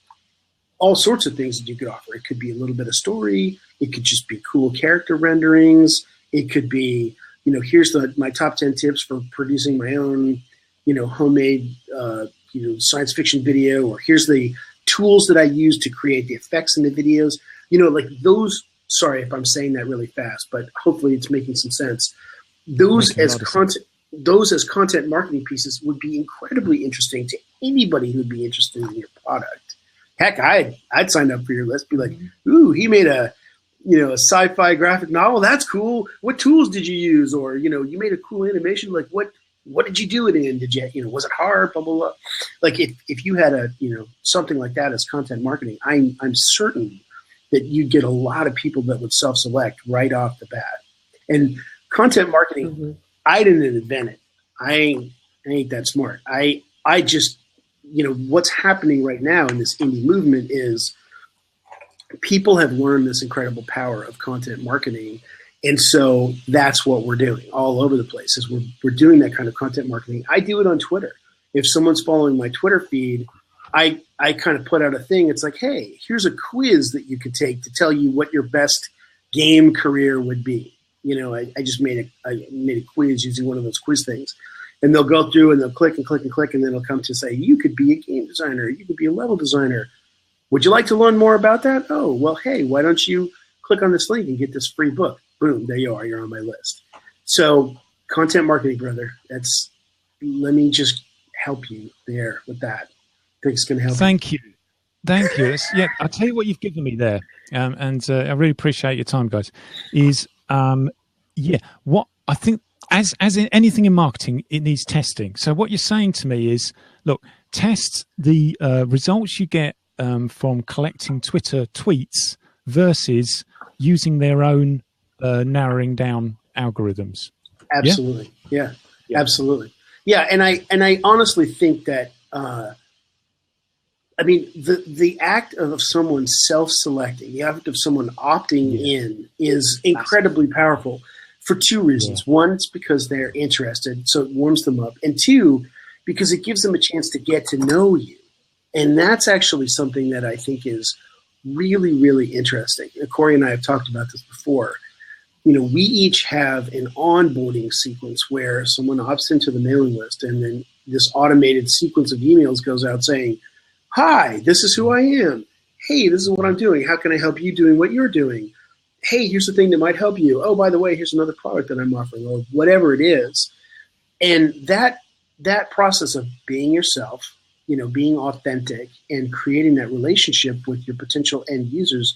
all sorts of things that you could offer. It could be a little bit of story. It could just be cool character renderings. It could be, here's my top 10 tips for producing my own, homemade, science fiction video, or here's the tools that I use to create the effects in the videos. Like those, sorry if I'm saying that really fast, but hopefully it's making some sense. Those as content marketing pieces would be incredibly interesting to anybody who'd be interested in your product. Heck, I'd sign up for your list. Be like, ooh, he made a sci-fi graphic novel. That's cool. What tools did you use? Or you made a cool animation. Like what did you do it in? Did you was it hard? Blah blah blah. Like if you had a something like that as content marketing, I'm certain that you'd get a lot of people that would self-select right off the bat. And content marketing, I didn't invent it. I ain't that smart. I just, what's happening right now in this indie movement is people have learned this incredible power of content marketing. And so that's what we're doing all over the place, is we're doing that kind of content marketing. I do it on Twitter. If someone's following my Twitter feed, I kind of put out a thing. It's like, hey, here's a quiz that you could take to tell you what your best game career would be. I just made a quiz using one of those quiz things, and they'll go through and they'll click and click and click, and then it'll come to say, you could be a game designer, you could be a level designer. Would you like to learn more about that? Oh, well, hey, why don't you click on this link and get this free book? Boom, there you are. You're on my list. So content marketing, brother, let me just help you there with that. I think it's going to help. Thank you. Yeah, I'll tell you what you've given me there, and I really appreciate your time, guys, is what I think, as in anything in marketing, it needs testing. So what you're saying to me is, look, test the results you get from collecting Twitter tweets versus using their own narrowing down algorithms. Absolutely. Yeah, absolutely. Yeah, and I honestly think that the act of someone self-selecting, the act of someone opting in is incredibly powerful for two reasons. One, it's because they're interested, so it warms them up. And two, because it gives them a chance to get to know you. And that's actually something that I think is really, really interesting. Corey and I have talked about this before. We each have an onboarding sequence where someone opts into the mailing list, and then this automated sequence of emails goes out saying, hi, this is who I am. Hey, this is what I'm doing. How can I help you doing what you're doing? Hey, here's the thing that might help you. Oh, by the way, here's another product that I'm offering, or whatever it is. And that process of being yourself, being authentic and creating that relationship with your potential end users,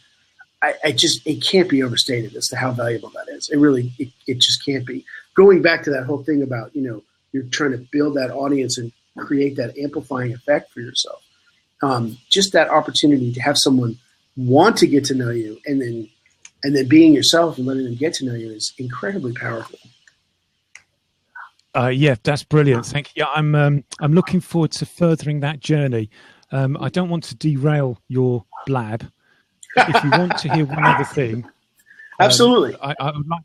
it can't be overstated as to how valuable that is. It just can't be. Going back to that whole thing about, you're trying to build that audience and create that amplifying effect for yourself. Just that opportunity to have someone want to get to know you and then being yourself and letting them get to know you is incredibly powerful. Yeah, that's brilliant. Thank you. Yeah, I'm looking forward to furthering that journey. I don't want to derail your blab. If you want to hear one other thing, absolutely. I would like.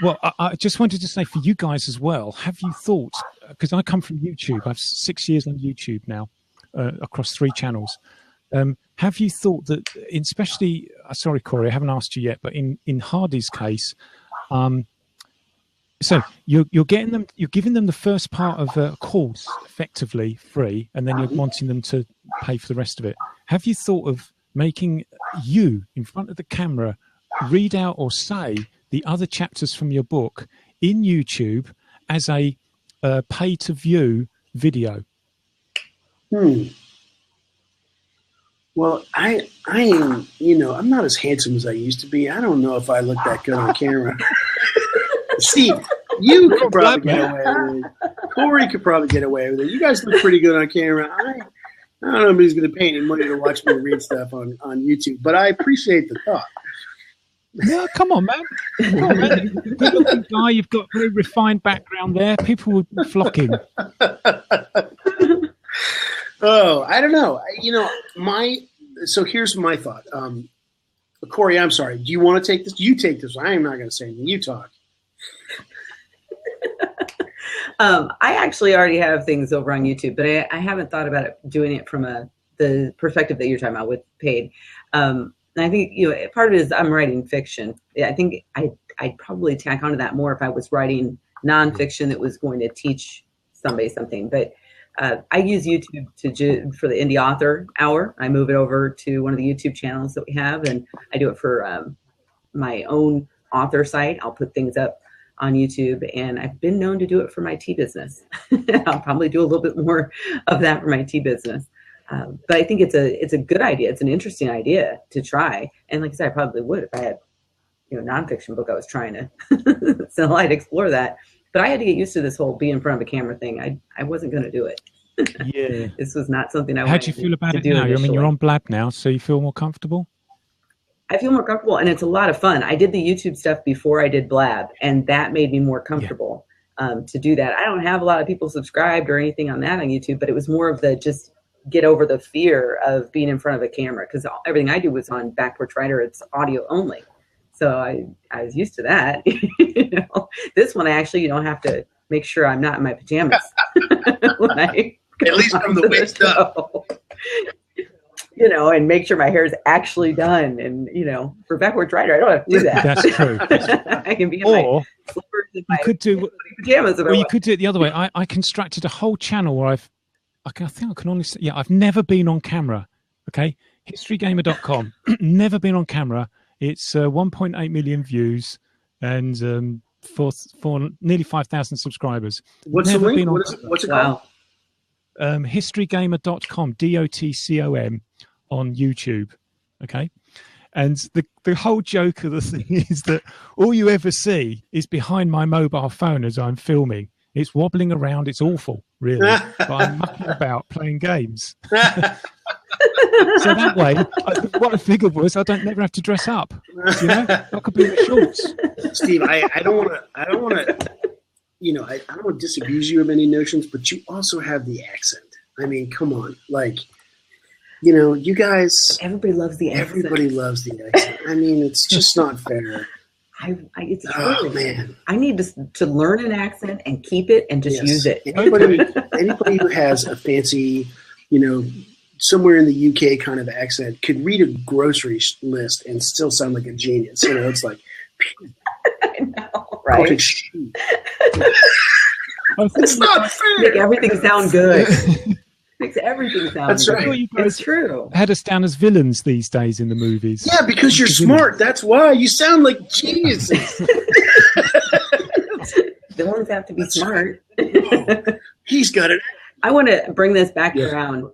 Well, I just wanted to say for you guys as well. Have you thought? Because I come from YouTube. I've 6 years on YouTube now, across 3 channels. Have you thought that, especially? Sorry, Corey, I haven't asked you yet, but in Hardy's case. So you're getting them, you're giving them the first part of a course effectively free, and then you're wanting them to pay for the rest of it. have you thought of making you in front of the camera read out or say the other chapters from your book in YouTube as a pay to view video? Well, I am, I'm not as handsome as I used to be. I don't know if I look that good on camera. Steve, you could probably get away with it. Corey could probably get away with it. You guys look pretty good on camera. I don't know if he's going to pay any money to watch me read stuff on YouTube, but I appreciate the thought. Yeah, come on, man. Good-looking guy, you've got a very refined background there. People would be flocking. Oh, I don't know. So here's my thought. Corey, I'm sorry. Do you want to take this? You take this one. I am not going to say anything. You talk. I actually already have things over on YouTube, but I haven't thought about doing it from the perspective that you're talking about with paid. And I think, part of it is I'm writing fiction. I think I'd probably tack onto that more if I was writing nonfiction that was going to teach somebody something. But I use YouTube for the Indie Author Hour. I move it over to one of the YouTube channels that we have, and I do it for my own author site. I'll put things up on YouTube, and I've been known to do it for my tea business. I'll probably do a little bit more of that for my tea business. But I think it's a good idea. It's an interesting idea to try. And like I said, I probably would if I had, a nonfiction book I was trying to sell. I'd explore that. But I had to get used to this whole be in front of a camera thing. I wasn't going to do it. Yeah. This was not something I wanted How do you feel about it now? Initially. I mean, you're on Blab now, so you feel more comfortable? I feel more comfortable, and it's a lot of fun. I did the YouTube stuff before I did Blab, and that made me more comfortable to do that. I don't have a lot of people subscribed or anything on that on YouTube, but it was more of the just get over the fear of being in front of a camera, because everything I do was on Back Porch Writer. It's audio only. So I was used to that. This one, I actually don't have to make sure I'm not in my pajamas. When I at least from the waist up. And make sure my hair is actually done. And, for Back Porch Writer, I don't have to do that. That's true. I can be in my slippers and my pajamas. Or you could do it the other way. I constructed a whole channel where I think I can honestly, I've never been on camera. Okay. Historygamer.com. Never been on camera. It's 1.8 million views and for nearly 5,000 subscribers. What's the link? What's it called? Historygamer.com, DOTCOM on YouTube. Okay. And the whole joke of the thing is that all you ever see is behind my mobile phone as I'm filming. It's wobbling around. It's awful, really. But I'm mucking about playing games. So that way, what I figured was I never have to dress up. I could be in the shorts. Steve, I don't want to disabuse you of any notions, but you also have the accent. I mean, come on, you guys. Everybody loves the accent. Everybody loves the accent. I mean, it's just not fair. It's oh man, I need to learn an accent and keep it and just use it. Anybody who has a fancy, somewhere in the UK kind of accent could read a grocery list and still sound like a genius. It's like, I know, right? It's not fair. Make everything sound good. Makes everything sound That's good. right. It's true. Had us down as villains these days in the movies. Yeah, because you're smart. That's why. You sound like geniuses. Villains have to be smart. He's got it. I want to bring this back around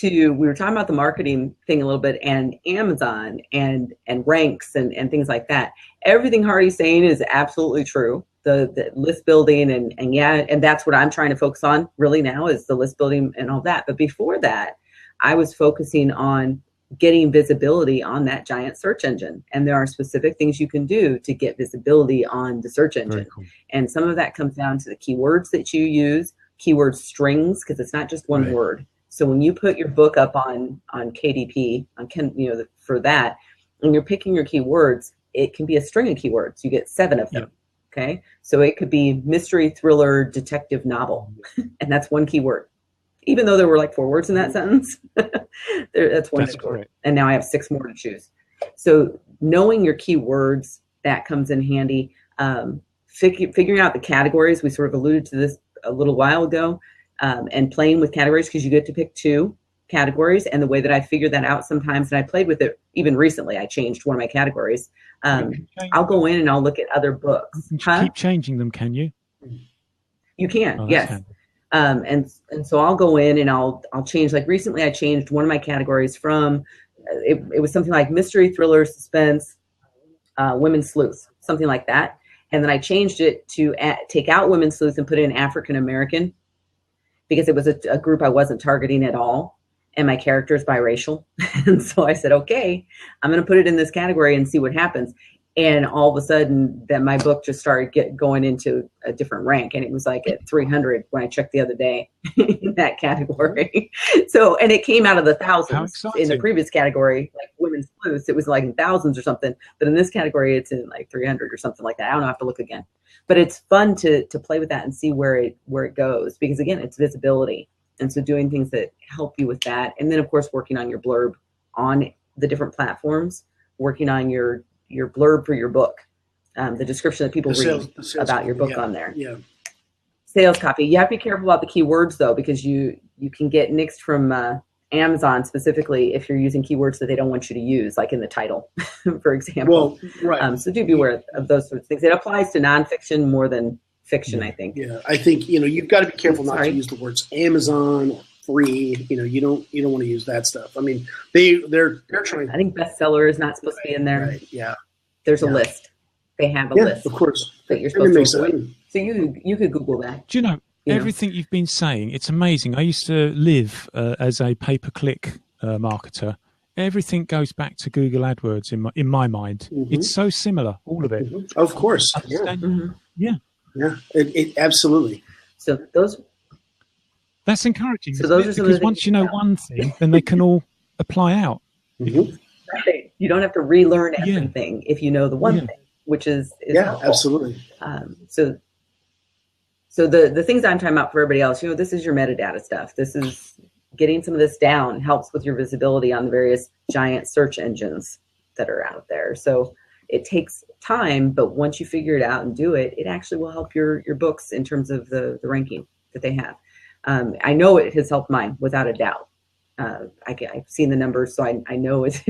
we were talking about the marketing thing a little bit, and Amazon and ranks and things like that. Everything Hardy's saying is absolutely true. The list building and that's what I'm trying to focus on really now is the list building and all that. But before that, I was focusing on getting visibility on that giant search engine. And there are specific things you can do to get visibility on the search engine. Cool. And some of that comes down to the keywords that you use, keyword strings, because it's not just one word. So when you put your book up on KDP, for that, and you're picking your keywords, it can be a string of keywords. You get 7 of them. Yep. Okay. So it could be mystery, thriller, detective novel. And that's one keyword. Even though there were like 4 words in that sentence, that's one keyword. And now I have 6 more to choose. So knowing your keywords, that comes in handy. Figuring out the categories, we sort of alluded to this a little while ago, and playing with categories because you get to pick 2. categories, and the way that I figure that out sometimes, and I played with it even recently, I changed one of my categories. I'll go in and I'll look at other books. You can keep changing them, can you? You can, yes. And so I'll go in and I'll change. Like recently, I changed one of my categories from it was something like mystery, thriller, suspense, women's sleuth, something like that. And then I changed it to take out women's sleuth and put in African American, because it was a group I wasn't targeting at all, and my character is biracial. And so I said, okay, I'm going to put it in this category and see what happens. And all of a sudden, that my book just started going into a different rank, and it was like at 300 when I checked the other day in that category. So, and it came out of the thousands. In the previous category, like women's sleuths, it was like in thousands or something. But in this category, it's in like 300 or something like that. I don't know, I have to look again. But it's fun to play with that and see where it goes, because again, it's visibility. And so doing things that help you with that, and then of course working on your blurb on the different platforms, working on your blurb for your book, the description that people read about your book on there. Yeah. Sales copy. You have to be careful about the keywords though, because you can get nixed from Amazon specifically if you're using keywords that they don't want you to use, like in the title, for example. Well, right. So do be aware of those sorts of things. It applies to nonfiction more than fiction, I think. Yeah, I think you've got to be careful not to use the words Amazon, free. You don't want to use that stuff. I mean, they're trying. I think bestseller is not supposed to be in there. Right. Yeah. There's a list. They have a list. Of course. That you're supposed to avoid. So you could Google that. Do you know everything you've been saying? It's amazing. I used to live as a pay-per-click marketer. Everything goes back to Google AdWords in my mind. Mm-hmm. It's so similar, all of it. Mm-hmm. Of course. Yeah. Mm-hmm. Yeah. Yeah. It absolutely. So that's encouraging. So those are some because once you know one thing, then they can all apply out. Mm-hmm. Right. You don't have to relearn everything if you know the one thing, which is helpful. Absolutely. So the things I'm talking about for everybody else, this is your metadata stuff. This is getting some of this down, helps with your visibility on the various giant search engines that are out there. So it takes time, but once you figure it out and do it, it actually will help your books in terms of the ranking that they have. I know it has helped mine without a doubt. I've seen the numbers, so I know it's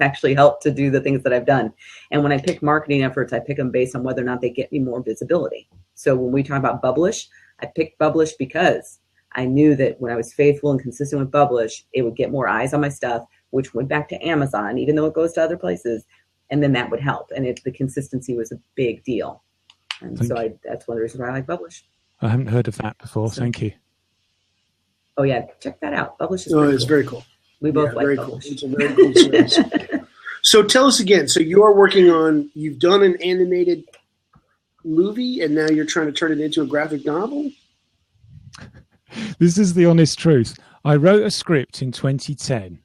actually helped to do the things that I've done. And when I pick marketing efforts, I pick them based on whether or not they get me more visibility. So when we talk about Publish, I picked Publish because I knew that when I was faithful and consistent with Publish, it would get more eyes on my stuff, which went back to Amazon, even though it goes to other places. And then that would help. And the consistency was a big deal. And that's one of the reasons why I like Publish. I haven't heard of that before. Thank you. Oh yeah, check that out. Publish is it's very cool. We both like very Publish. Cool. It's a very cool service. So tell us again. So you've done an animated movie, and now you're trying to turn it into a graphic novel? This is the honest truth. I wrote a script in 2010.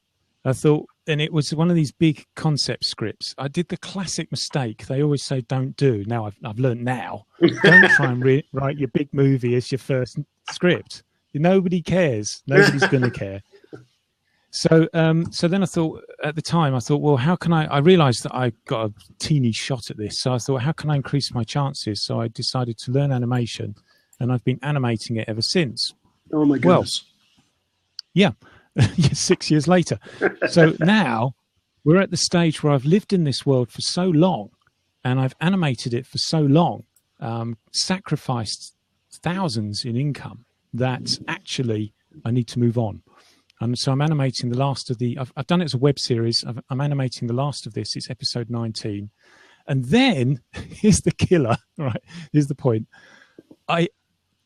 I thought, and it was one of these big concept scripts. I did the classic mistake they always say don't do. Now I've learned now. Don't try and write your big movie as your first script. Nobody cares. Nobody's going to care. So then I thought, at the time, well, how can I realized that I got a teeny shot at this. So I thought, how can I increase my chances? So I decided to learn animation, and I've been animating it ever since. Oh my goodness. Well, yeah, 6 years later. So now we're at the stage where I've lived in this world for so long, and I've animated it for so long, sacrificed thousands in income, that actually I need to move on. So I'm animating the last of I've done it as a web series. I'm animating the last of this. It's episode 19. And then, here's the killer, right? Here's the point.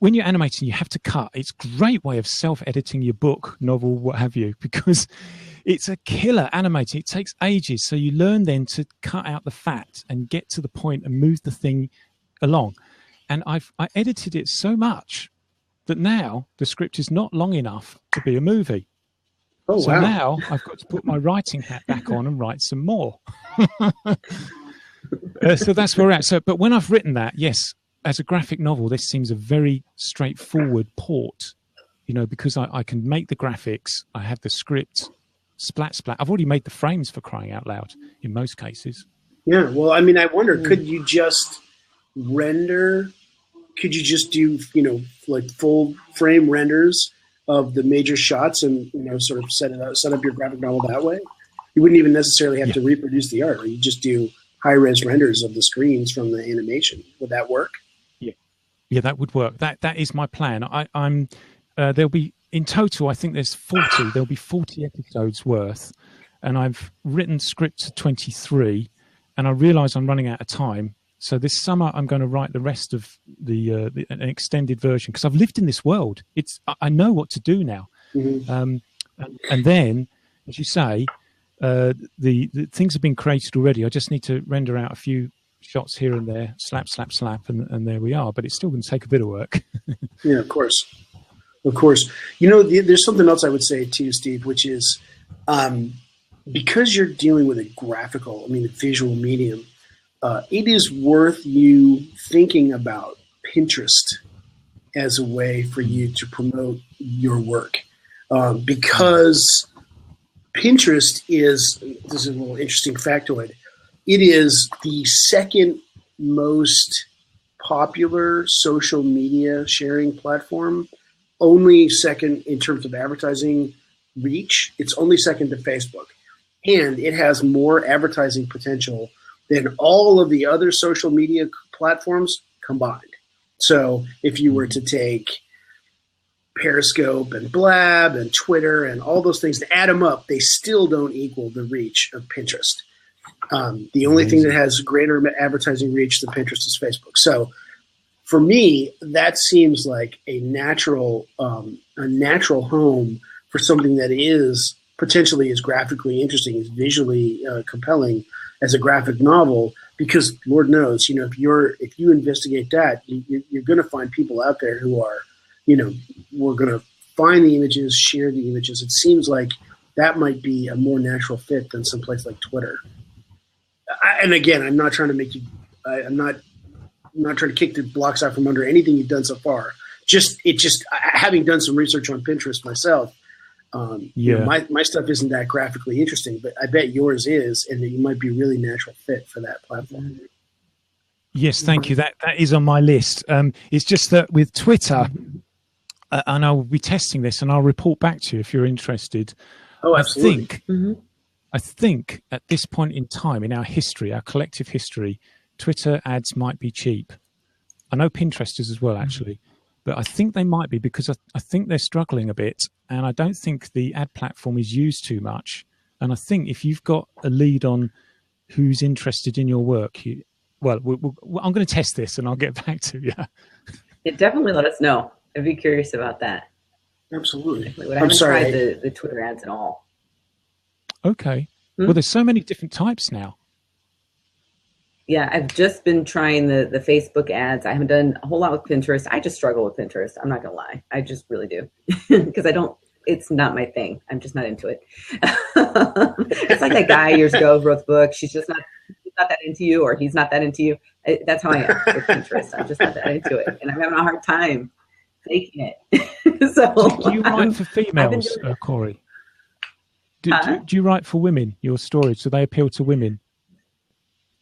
When you're animating, you have to cut. It's a great way of self-editing your book, novel, what have you, because it's a killer animating. It takes ages. So you learn then to cut out the fat and get to the point and move the thing along. And I edited it so much that now the script is not long enough to be a movie. Oh, so wow. Now I've got to put my writing hat back on and write some more. So that's where we're at. But when I've written that, yes, as a graphic novel, this seems a very straightforward port, because I can make the graphics. I have the script, splat. I've already made the frames, for crying out loud, in most cases. Yeah. Well, I mean, I wonder, could you just render? Could you just do, like full frame renders of the major shots and, sort of set up your graphic novel that way? You wouldn't even necessarily have to reproduce the art. Or you just do high-res renders of the screens from the animation. Would that work? Yeah, that would work. That is my plan. I'm there'll be, in total, I think there's 40. There'll be 40 episodes worth, and I've written script to 23, and I realise I'm running out of time. So this summer I'm going to write the rest of an extended version, because I've lived in this world. I know what to do now. Mm-hmm. And then, as you say, the things have been created already. I just need to render out a few shots here and there, slap, and there we are. But it's still going to take a bit of work. Yeah, of course. There's something else I would say too, Steve, which is because you're dealing with a visual medium, it is worth you thinking about Pinterest as a way for you to promote your work. Because Pinterest this is a little interesting factoid, it is the second most popular social media sharing platform, only second in terms of advertising reach. It's only second to Facebook. And it has more advertising potential than all of the other social media platforms combined. So if you were to take Periscope and Blab and Twitter and all those things and add them up, they still don't equal the reach of Pinterest. The only thing that has greater advertising reach than Pinterest is Facebook. So for me, that seems like a natural home for something that is potentially as graphically interesting, as visually compelling as a graphic novel, because Lord knows, if you investigate that, you're going to find people out there who are, we're going to find the images, share the images. It seems like that might be a more natural fit than someplace like Twitter. And again, I'm not trying to make you, I'm not trying to kick the blocks out from under anything you've done so far. Having done some research on Pinterest myself, my stuff isn't that graphically interesting, but I bet yours is, and that you might be a really natural fit for that platform. Yes, thank you. That is on my list. It's just that with Twitter, and I'll be testing this, and I'll report back to you if you're interested. Oh, absolutely. I think at this point in time in our history, our collective history, Twitter ads might be cheap. I know Pinterest is as well, actually. But I think they might be, because I think they're struggling a bit, and I don't think the ad platform is used too much. And I think if you've got a lead on who's interested in your work, I'm going to test this and I'll get back to you. Yeah, definitely let us know. I'd be curious about that. Absolutely. I haven't tried the Twitter ads at all. Okay. Well, there's so many different types now. Yeah, I've just been trying the Facebook ads. I haven't done a whole lot with Pinterest. I just struggle with Pinterest. I'm not going to lie. I just really do. Because it's not my thing. I'm just not into it. It's like that guy years ago who wrote the book. She's not that into you, or he's not that into you. That's how I am with Pinterest. I'm just not that into it. And I'm having a hard time faking it. So do you write for females, Corey? Do you write for women, your stories? Do they appeal to women?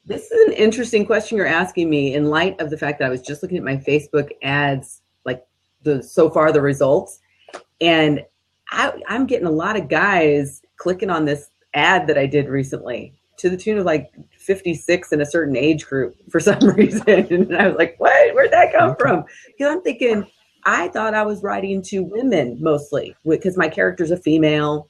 This is an interesting question you're asking me in light of the fact that I was just looking at my Facebook ads, like the results. And I'm getting a lot of guys clicking on this ad that I did recently to the tune of like 56 in a certain age group for some reason. And I was like, what? Where'd that come from? Because I'm thinking, I thought I was writing to women mostly because my character's a female.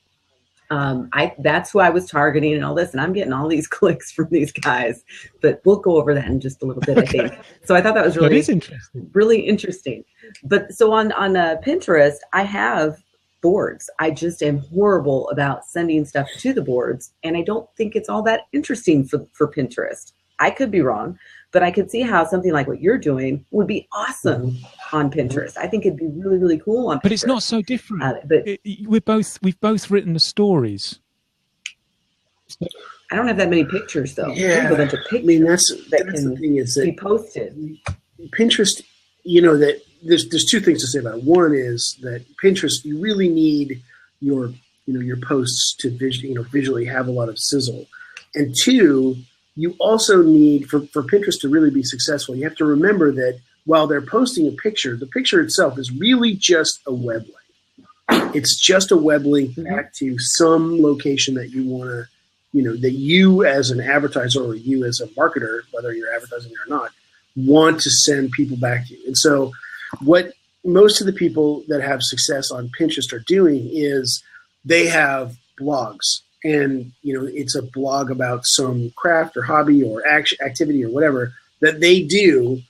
That's who I was targeting and all this, and I'm getting all these clicks from these guys, but we'll go over that in just a little bit, I think. So I thought that was really interesting. But so on Pinterest, I have boards. I just am horrible about sending stuff to the boards, and I don't think it's all that interesting for Pinterest. I could be wrong, but I could see how something like what you're doing would be awesome on Pinterest. I think it'd be really, really cool on Pinterest. But it's not so different. We've both written the stories. I don't have that many pictures, though. Yeah. I have a bunch of pictures that's the thing is that be posted. Pinterest, that there's two things to say about it. One is that Pinterest, you really need your posts to visually have a lot of sizzle. And two, you also need, for Pinterest to really be successful, you have to remember that while they're posting a picture, the picture itself is really just a web link. It's just a web link back to some location that you want to, that you as an advertiser or you as a marketer, whether you're advertising or not, want to send people back to you. And so what most of the people that have success on Pinterest are doing is they have blogs. And, it's a blog about some craft or hobby or activity or whatever that they do.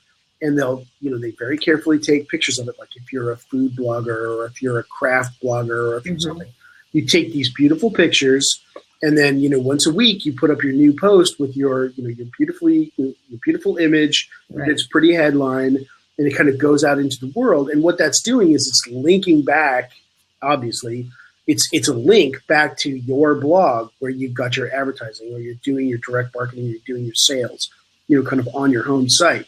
And they'll, they very carefully take pictures of it. Like if you're a food blogger or if you're a craft blogger or if you're something, you take these beautiful pictures. And then, once a week you put up your new post with your, your beautiful image, right. It's pretty headline, and it kind of goes out into the world. And what that's doing is it's linking back, obviously, it's a link back to your blog where you've got your advertising or you're doing your direct marketing, you're doing your sales, kind of on your home site.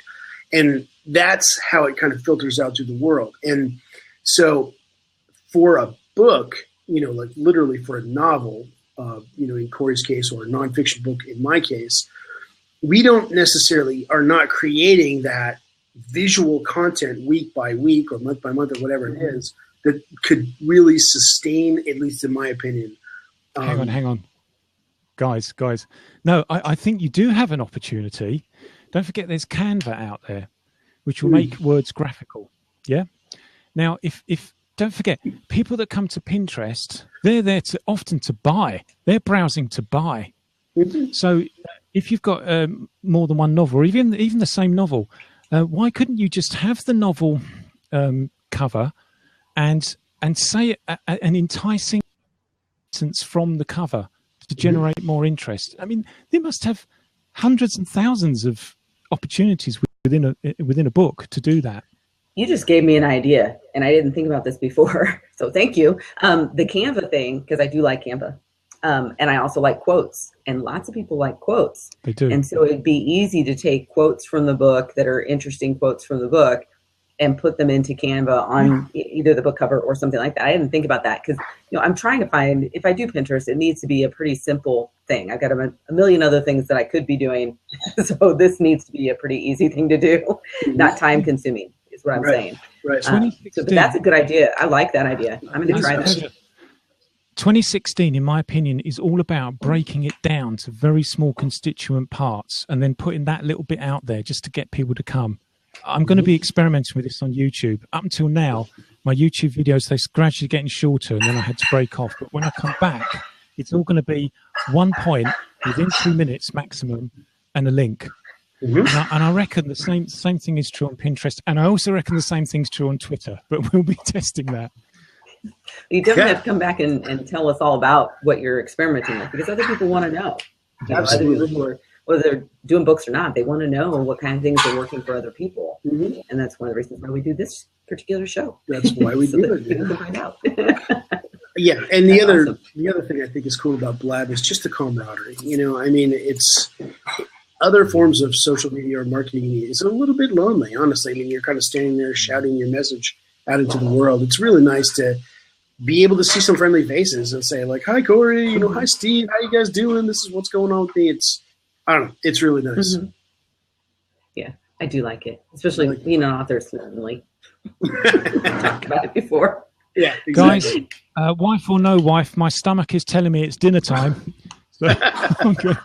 And that's how it kind of filters out to the world. And so for a book, like literally for a novel, in Corey's case, or a nonfiction book in my case, we don't necessarily are not creating that visual content week by week or month by month or whatever it is that could really sustain, at least in my opinion. Hang on. Guys. No, I think you do have an opportunity. Don't forget there's Canva out there, which will make words graphical. Yeah. Now, if don't forget, people that come to Pinterest, they're there often to buy. They're browsing to buy. So if you've got more than one novel, or even the same novel, why couldn't you just have the novel cover and say an enticing sentence from the cover to generate more interest? I mean, they must have hundreds and thousands of opportunities within a book to do that. You just gave me an idea, and I didn't think about this before, so thank you. The Canva thing, because I do like Canva, and I also like quotes, and lots of people like quotes. They do. And so it'd be easy to take quotes from the book that are interesting quotes from the book and put them into Canva on either the book cover or something like that. I didn't think about that because, I'm trying to find, if I do Pinterest, it needs to be a pretty simple thing. I've got a million other things that I could be doing, so this needs to be a pretty easy thing to do, not time consuming. Is what I'm saying. Right. So that's a good idea. I like that idea. I'm going to try that. 2016, in my opinion, is all about breaking it down to very small constituent parts and then putting that little bit out there just to get people to come. I'm going to be experimenting with this on YouTube. Up until now, my YouTube videos, they're gradually getting shorter and then I had to break off. But when I come back, it's all going to be one point within 2 minutes maximum and a link. And I reckon the same thing is true on Pinterest, and I also reckon the same thing's true on Twitter. But we'll be testing that. You definitely have to come back and tell us all about what you're experimenting with, because other people want to know. Absolutely. Whether they're doing books or not, they want to know what kind of things are working for other people, and that's one of the reasons why we do this particular show. That's why we do it. People can find out. Yeah, and the other thing I think is cool about Blab is just the camaraderie. I mean, it's. Other forms of social media or marketing is a little bit lonely, honestly. I mean, you're kind of standing there shouting your message out into the world. It's really nice to be able to see some friendly faces and say, like, hi, Corey, hi, Steve, how you guys doing? This is what's going on with me. I don't know. It's really nice. Yeah, I do like it, especially being an author suddenly. Talked about it before. Yeah, exactly. Guys, wife or no wife, my stomach is telling me it's dinner time. So I'm good.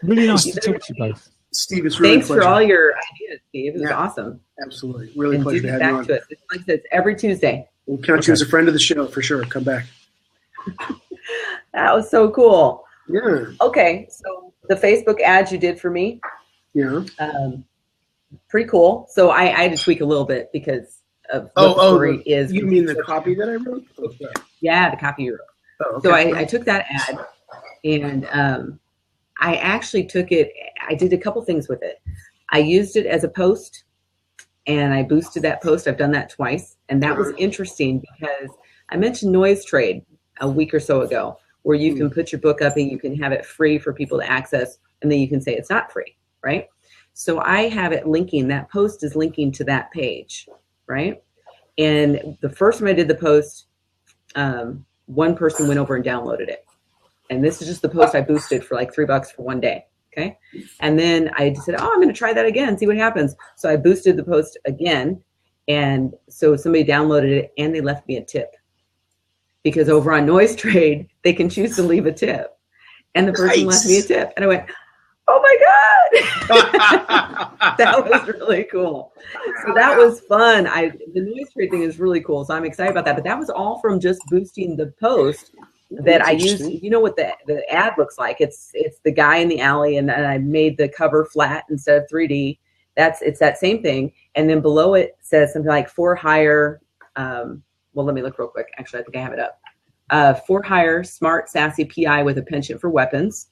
Really nice to talk to you both. Steve, it's really Thanks for all your ideas, Steve. It was awesome. Absolutely. Really and pleasure to have you on. To us. It's like I said, it's every Tuesday. We'll count you as a friend of the show for sure. Come back. That was so cool. Yeah. Okay, so the Facebook ads you did for me. Yeah. Pretty cool. So I had to tweak a little bit because of what the story is. You mean the copy that I wrote? Okay. Yeah, the copy you wrote. Oh, okay. So I took that ad and I actually took it, I did a couple things with it. I used it as a post and I boosted that post. I've done that twice. And that was interesting because I mentioned Noise Trade a week or so ago, where you can put your book up and you can have it free for people to access. And then you can say it's not free, right? So I have it linking, that post is linking to that page, right? And the first time I did the post, one person went over and downloaded it. And this is just the post I boosted for like $3 for one day. Okay. And then I said, I'm going to try that again, see what happens. So I boosted the post again. And so somebody downloaded it and they left me a tip. because over on Noise Trade, they can choose to leave a tip. And the person left me a tip. And I went, oh my God. That was really cool. So that was fun. The Noise Trade thing is really cool. So I'm excited about that. But that was all from just boosting the post that I use. You know what the ad looks like? It's the guy in the alley, and I made the cover flat instead of 3D. It's that same thing. And then below it says something like for hire. Well, let me look real quick. Actually, I think I have it up. For hire, smart, sassy PI with a penchant for weapons.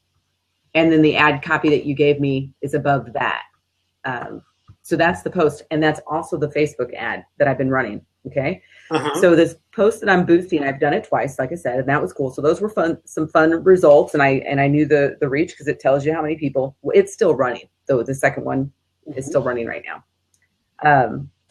And then the ad copy that you gave me is above that. So that's the post. And that's also the Facebook ad that I've been running. Okay. So this post that I'm boosting, I've done it twice, like I said, and that was cool. So those were some fun results. And I knew the reach because it tells you how many people. It's still running, though the second one is still running right now.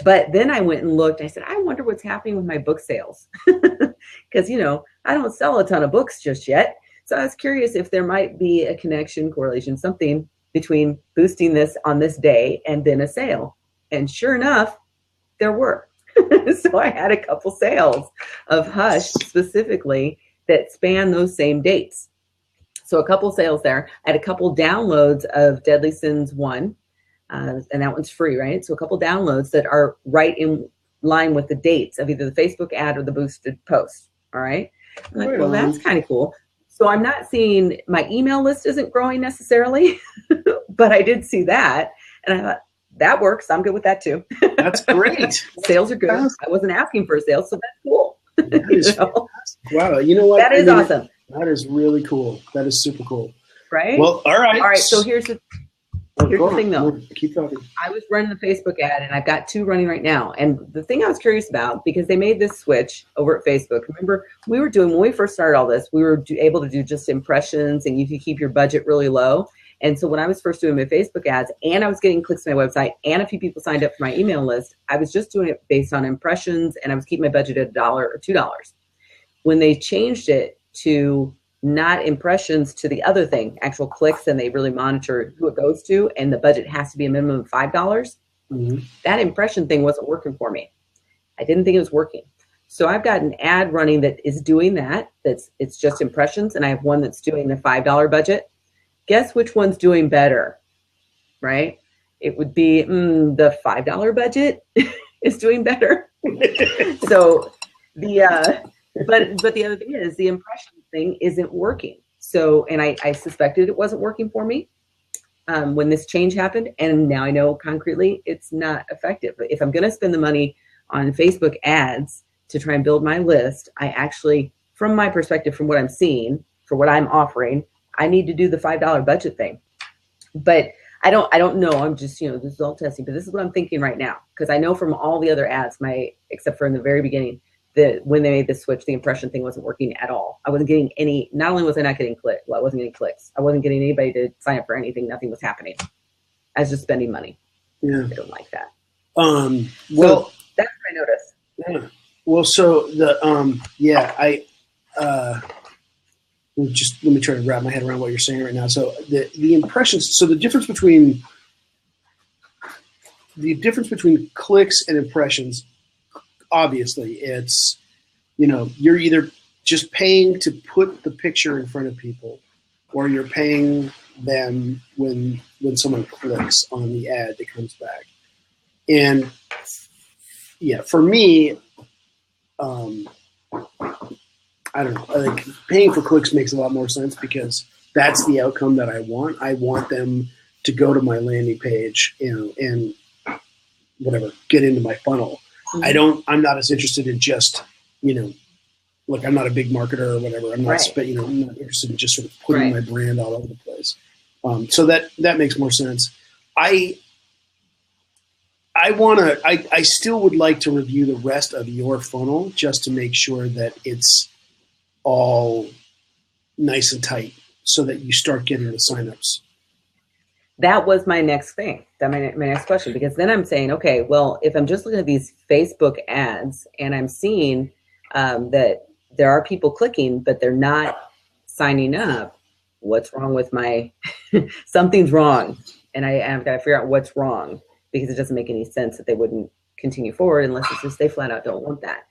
But then I went and looked. I said, I wonder what's happening with my book sales. Because, I don't sell a ton of books just yet. So I was curious if there might be a connection, correlation, something between boosting this on this day and then a sale. And sure enough, there were. So I had a couple sales of Hush specifically that span those same dates. So a couple sales there. I had a couple downloads of Deadly Sins 1. And that one's free, right? So a couple downloads that are right in line with the dates of either the Facebook ad or the boosted post. All right. I'm like, well, that's kind of cool. So I'm not seeing my email list isn't growing necessarily, but I did see that. And I thought, that works. I'm good with that too. That's great. Sales are good. I wasn't asking for a sale, so that's cool. That is wow. You know what? That is awesome. That is really cool. That is super cool. Right? Well, all right. All right. So here's the thing, though. Keep talking. I was running the Facebook ad, and I've got 2 running right now. And the thing I was curious about, because they made this switch over at Facebook. Remember, when we first started all this, we were able to do just impressions, and you could keep your budget really low. And so when I was first doing my Facebook ads, and I was getting clicks to my website, and a few people signed up for my email list, I was just doing it based on impressions, and I was keeping my budget at $1 or $2. When they changed it to not impressions to the other thing, actual clicks, and they really monitor who it goes to, and the budget has to be a minimum of $5, that impression thing wasn't working for me. I didn't think it was working. So I've got an ad running that is doing that. It's just impressions, and I have one that's doing the $5 budget. Guess which one's doing better, right? It would be the $5 budget is doing better. So but the other thing is the impression thing isn't working. So, and I suspected it wasn't working for me when this change happened. And now I know concretely it's not effective. If I'm going to spend the money on Facebook ads to try and build my list, I actually, from my perspective, from what I'm seeing, for what I'm offering, I need to do the $5 budget thing. But I don't know. I'm just, this is all testing, but this is what I'm thinking right now. Because I know from all the other ads, except for in the very beginning, that when they made the switch, the impression thing wasn't working at all. I wasn't getting any, not only was I not getting clicks, I wasn't getting clicks. I wasn't getting anybody to sign up for anything. Nothing was happening. I was just spending money. Yeah. I don't like that. Well, so that's what I noticed. Yeah. Well, so let me try to wrap my head around what you're saying right now. So the impressions, so the difference between clicks and impressions, obviously it's, you're either just paying to put the picture in front of people, or you're paying them when someone clicks on the ad that comes back. And yeah, for me, I don't know. I think paying for clicks makes a lot more sense because that's the outcome that I want. I want them to go to my landing page, and whatever, get into my funnel. Mm-hmm. I'm not as interested in just, like I'm not a big marketer or whatever. I'm not, I'm not interested in just sort of putting my brand all over the place. So that makes more sense. I still would like to review the rest of your funnel just to make sure that it's all nice and tight so that you start getting the signups. That was my next thing. That my next question, because then I'm saying, okay, well, if I'm just looking at these Facebook ads and I'm seeing that there are people clicking, but they're not signing up, what's wrong with something's wrong. And I've got to figure out what's wrong, because it doesn't make any sense that they wouldn't continue forward unless it's just they flat out don't want that.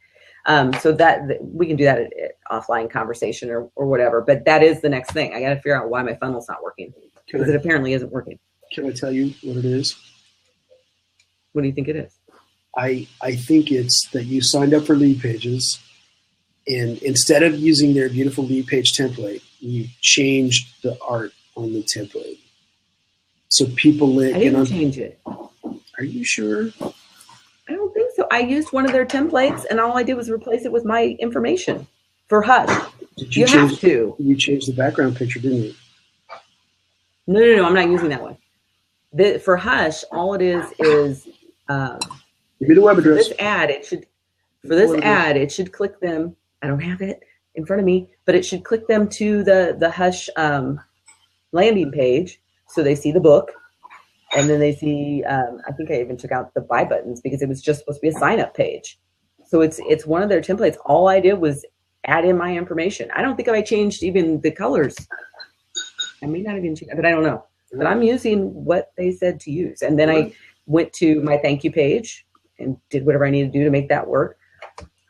So that we can do that at offline conversation or whatever. But that is the next thing. I got to figure out why my funnel's not working, because it apparently isn't working. Can I tell you what it is? What do you think it is? I think it's that you signed up for lead pages, and instead of using their beautiful lead page template, you changed the art on the template. So people I didn't change it. Are you sure? I don't think so. I used one of their templates, and all I did was replace it with my information for Hush. You have to. You changed the background picture, didn't you? No. I'm not using that one. For Hush, all it is give me the web address. This ad, it should click them. I don't have it in front of me, but it should click them to the Hush landing page, so they see the book, and then they see. I think I even took out the buy buttons because it was just supposed to be a sign up page. So it's one of their templates. All I did was add in my information. I don't think I changed even the colors. I may not even change, but I don't know. But I'm using what they said to use, and then I went to my thank you page and did whatever I needed to do to make that work.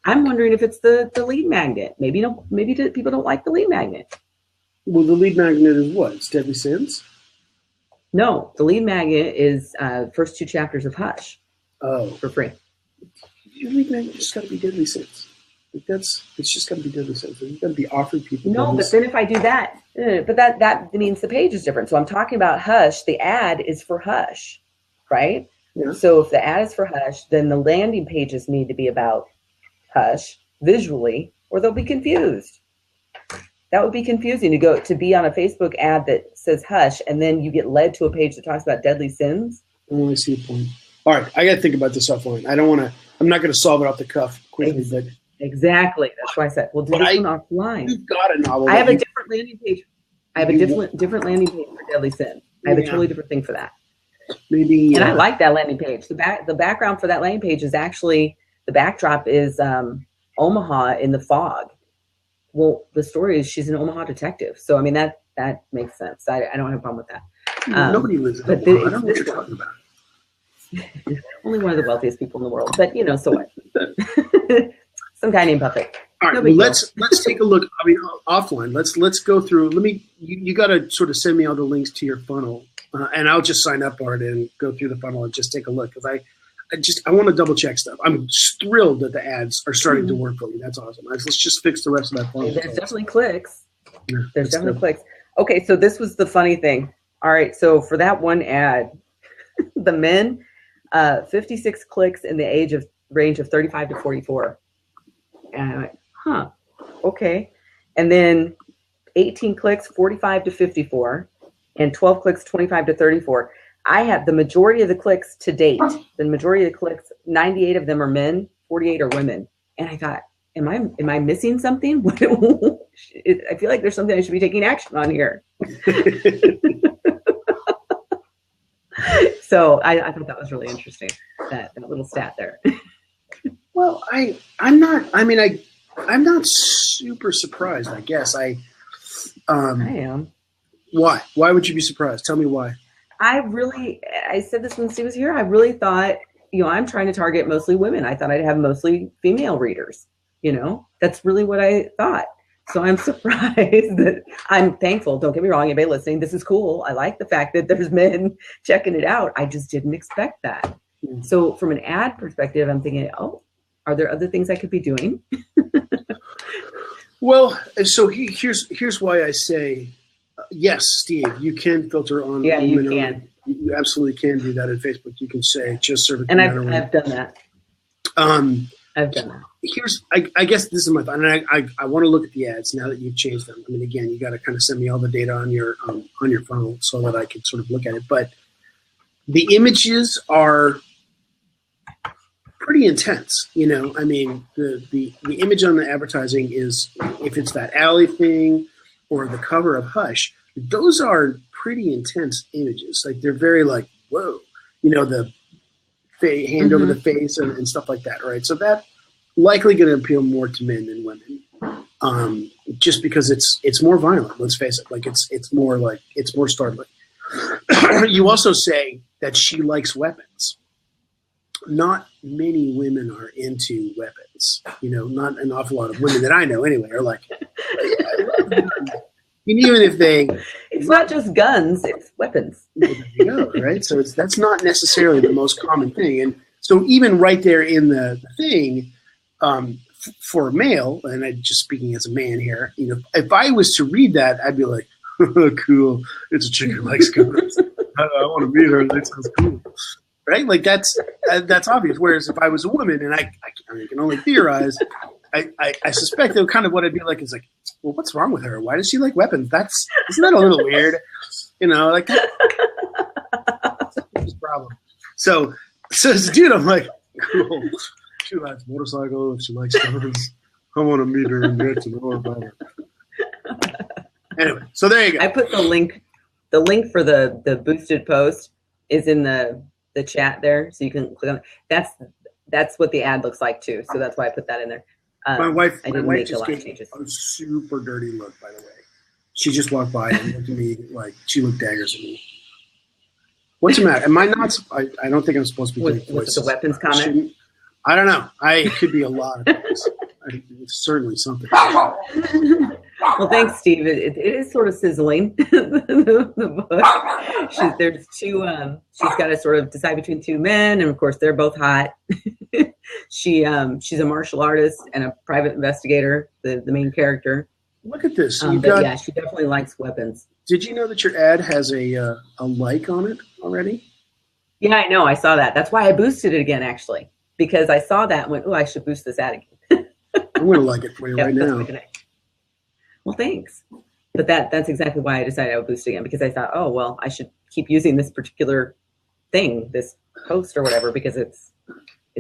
I'm wondering if it's the lead magnet. Maybe people don't like the lead magnet. Well, the lead magnet is what? It's Deadly Sins? No, the lead magnet is first 2 chapters of Hush. Oh, for free. Your lead magnet just got to be Deadly Sins. It's just got to be Deadly Sins. You've got to be offering people. No, but then if I do that, that means the page is different. So I'm talking about Hush. The ad is for Hush, right? Yeah. So if the ad is for Hush, then the landing pages need to be about Hush visually, or they'll be confused. That would be confusing to be on a Facebook ad that says Hush, and then you get led to a page that talks about Deadly Sins. Oh, I see the point. All right, I got to think about this offline. I'm not going to solve it off the cuff quickly, but exactly. That's why I said we'll do this one offline. You've got a novel. I have a different landing page. I have a different landing page for Deadly Sins. I have a totally different thing for that. Maybe. And I like that landing page. The background for that landing page is actually, the backdrop is Omaha in the fog. Well, the story is she's an Omaha detective. So, I mean, that makes sense. I don't have a problem with that. Nobody lives in Omaha. I don't know what you're talking about. Only one of the wealthiest people in the world. But, so what? Some guy named Buffett. All right, let's take a look. I mean, offline. Let's go through. You got to sort of send me all the links to your funnel, and I'll just sign up, Art, and go through the funnel and just take a look, because I want to double check stuff. I'm thrilled that the ads are starting to work for me. That's awesome. Let's just fix the rest of that funnel. There's definitely clicks. Yeah, there's definitely clicks. Okay, so this was the funny thing. All right, so for that one ad, the men, 56 clicks in the range of 35 to 44. And I went, okay. And then 18 clicks, 45 to 54, and 12 clicks, 25 to 34. I have the majority of the clicks to date. The majority of the clicks, 98 of them are men, 48 are women. And I thought, am I missing something? I feel like there's something I should be taking action on here. So I thought that was really interesting, that little stat there. Well, I'm not super surprised, I guess. I am. Why? Why would you be surprised? Tell me why. I said this when Steve was here. I really thought, I'm trying to target mostly women. I thought I'd have mostly female readers. That's really what I thought. So I'm surprised that I'm thankful. Don't get me wrong, anybody listening, this is cool. I like the fact that there's men checking it out. I just didn't expect that. Mm-hmm. So from an ad perspective, I'm thinking, are there other things I could be doing? Well, so here's why I say, yes, Steve, you can filter on. Yeah, you can. You absolutely can do that at Facebook. You can say, just serve it. And I've done that. I've done that. I guess this is my thought, and I want to look at the ads now that you've changed them. I mean, again, you got to kind of send me all the data on your funnel so that I can sort of look at it. But the images are pretty intense. I mean, the image on the advertising is, if it's that alley thing or the cover of Hush, those are pretty intense images. Like, they're very like, whoa, the hand over the face and stuff like that, right? So that likely going to appeal more to men than women, just because it's more violent. Let's face it, like it's more startling. You also say that she likes weapons. not many women are into weapons. You know, not an awful lot of women that I know anyway are like, and even if they, it's not just guns, it's weapons. There you go, right? So that's not necessarily the most common thing. And so even right there in the thing, for a male, and I'm just speaking as a man here, you know, if I was to read that, I'd be like, cool, it's a chick who likes guns. I want to meet her. That sounds cool. Right? Like that's obvious. Whereas if I was a woman, and I can only theorize, I suspect that kind of what I'd be like is like, well, what's wrong with her? Why does she like weapons? Isn't that a little weird? You know, like that's a problem. So as a dude, I'm like, cool. She likes motorcycles. She likes guns. I want to meet her and get to know her about her. Anyway, so there you go. I put the link. The link for the boosted post is in the chat there, so you can click on it. That's what the ad looks like too. So that's why I put that in there. My wife just gave me a super dirty look, by the way. She just walked by and looked at me like she looked daggers at me. What's the matter? Am I not? I don't think I'm supposed to be doing voices. Was it the weapons comment? I don't know. It could be a lot of things. It's certainly something. Well, thanks, Steve. It is sort of sizzling. the book. There's two. She's got to sort of decide between two men, and of course, they're both hot. She's a martial artist and a private investigator. The main character. Look at this. Yeah, she definitely likes weapons. Did you know that your ad has a like on it already? Yeah, I know. I saw that. That's why I boosted it again, actually, because I saw that and went, oh, I should boost this ad again. I'm going to like it for you right now. Well, thanks. But that's exactly why I decided I would boost again, because I thought, oh, well, I should keep using this particular thing, this post or whatever, because it's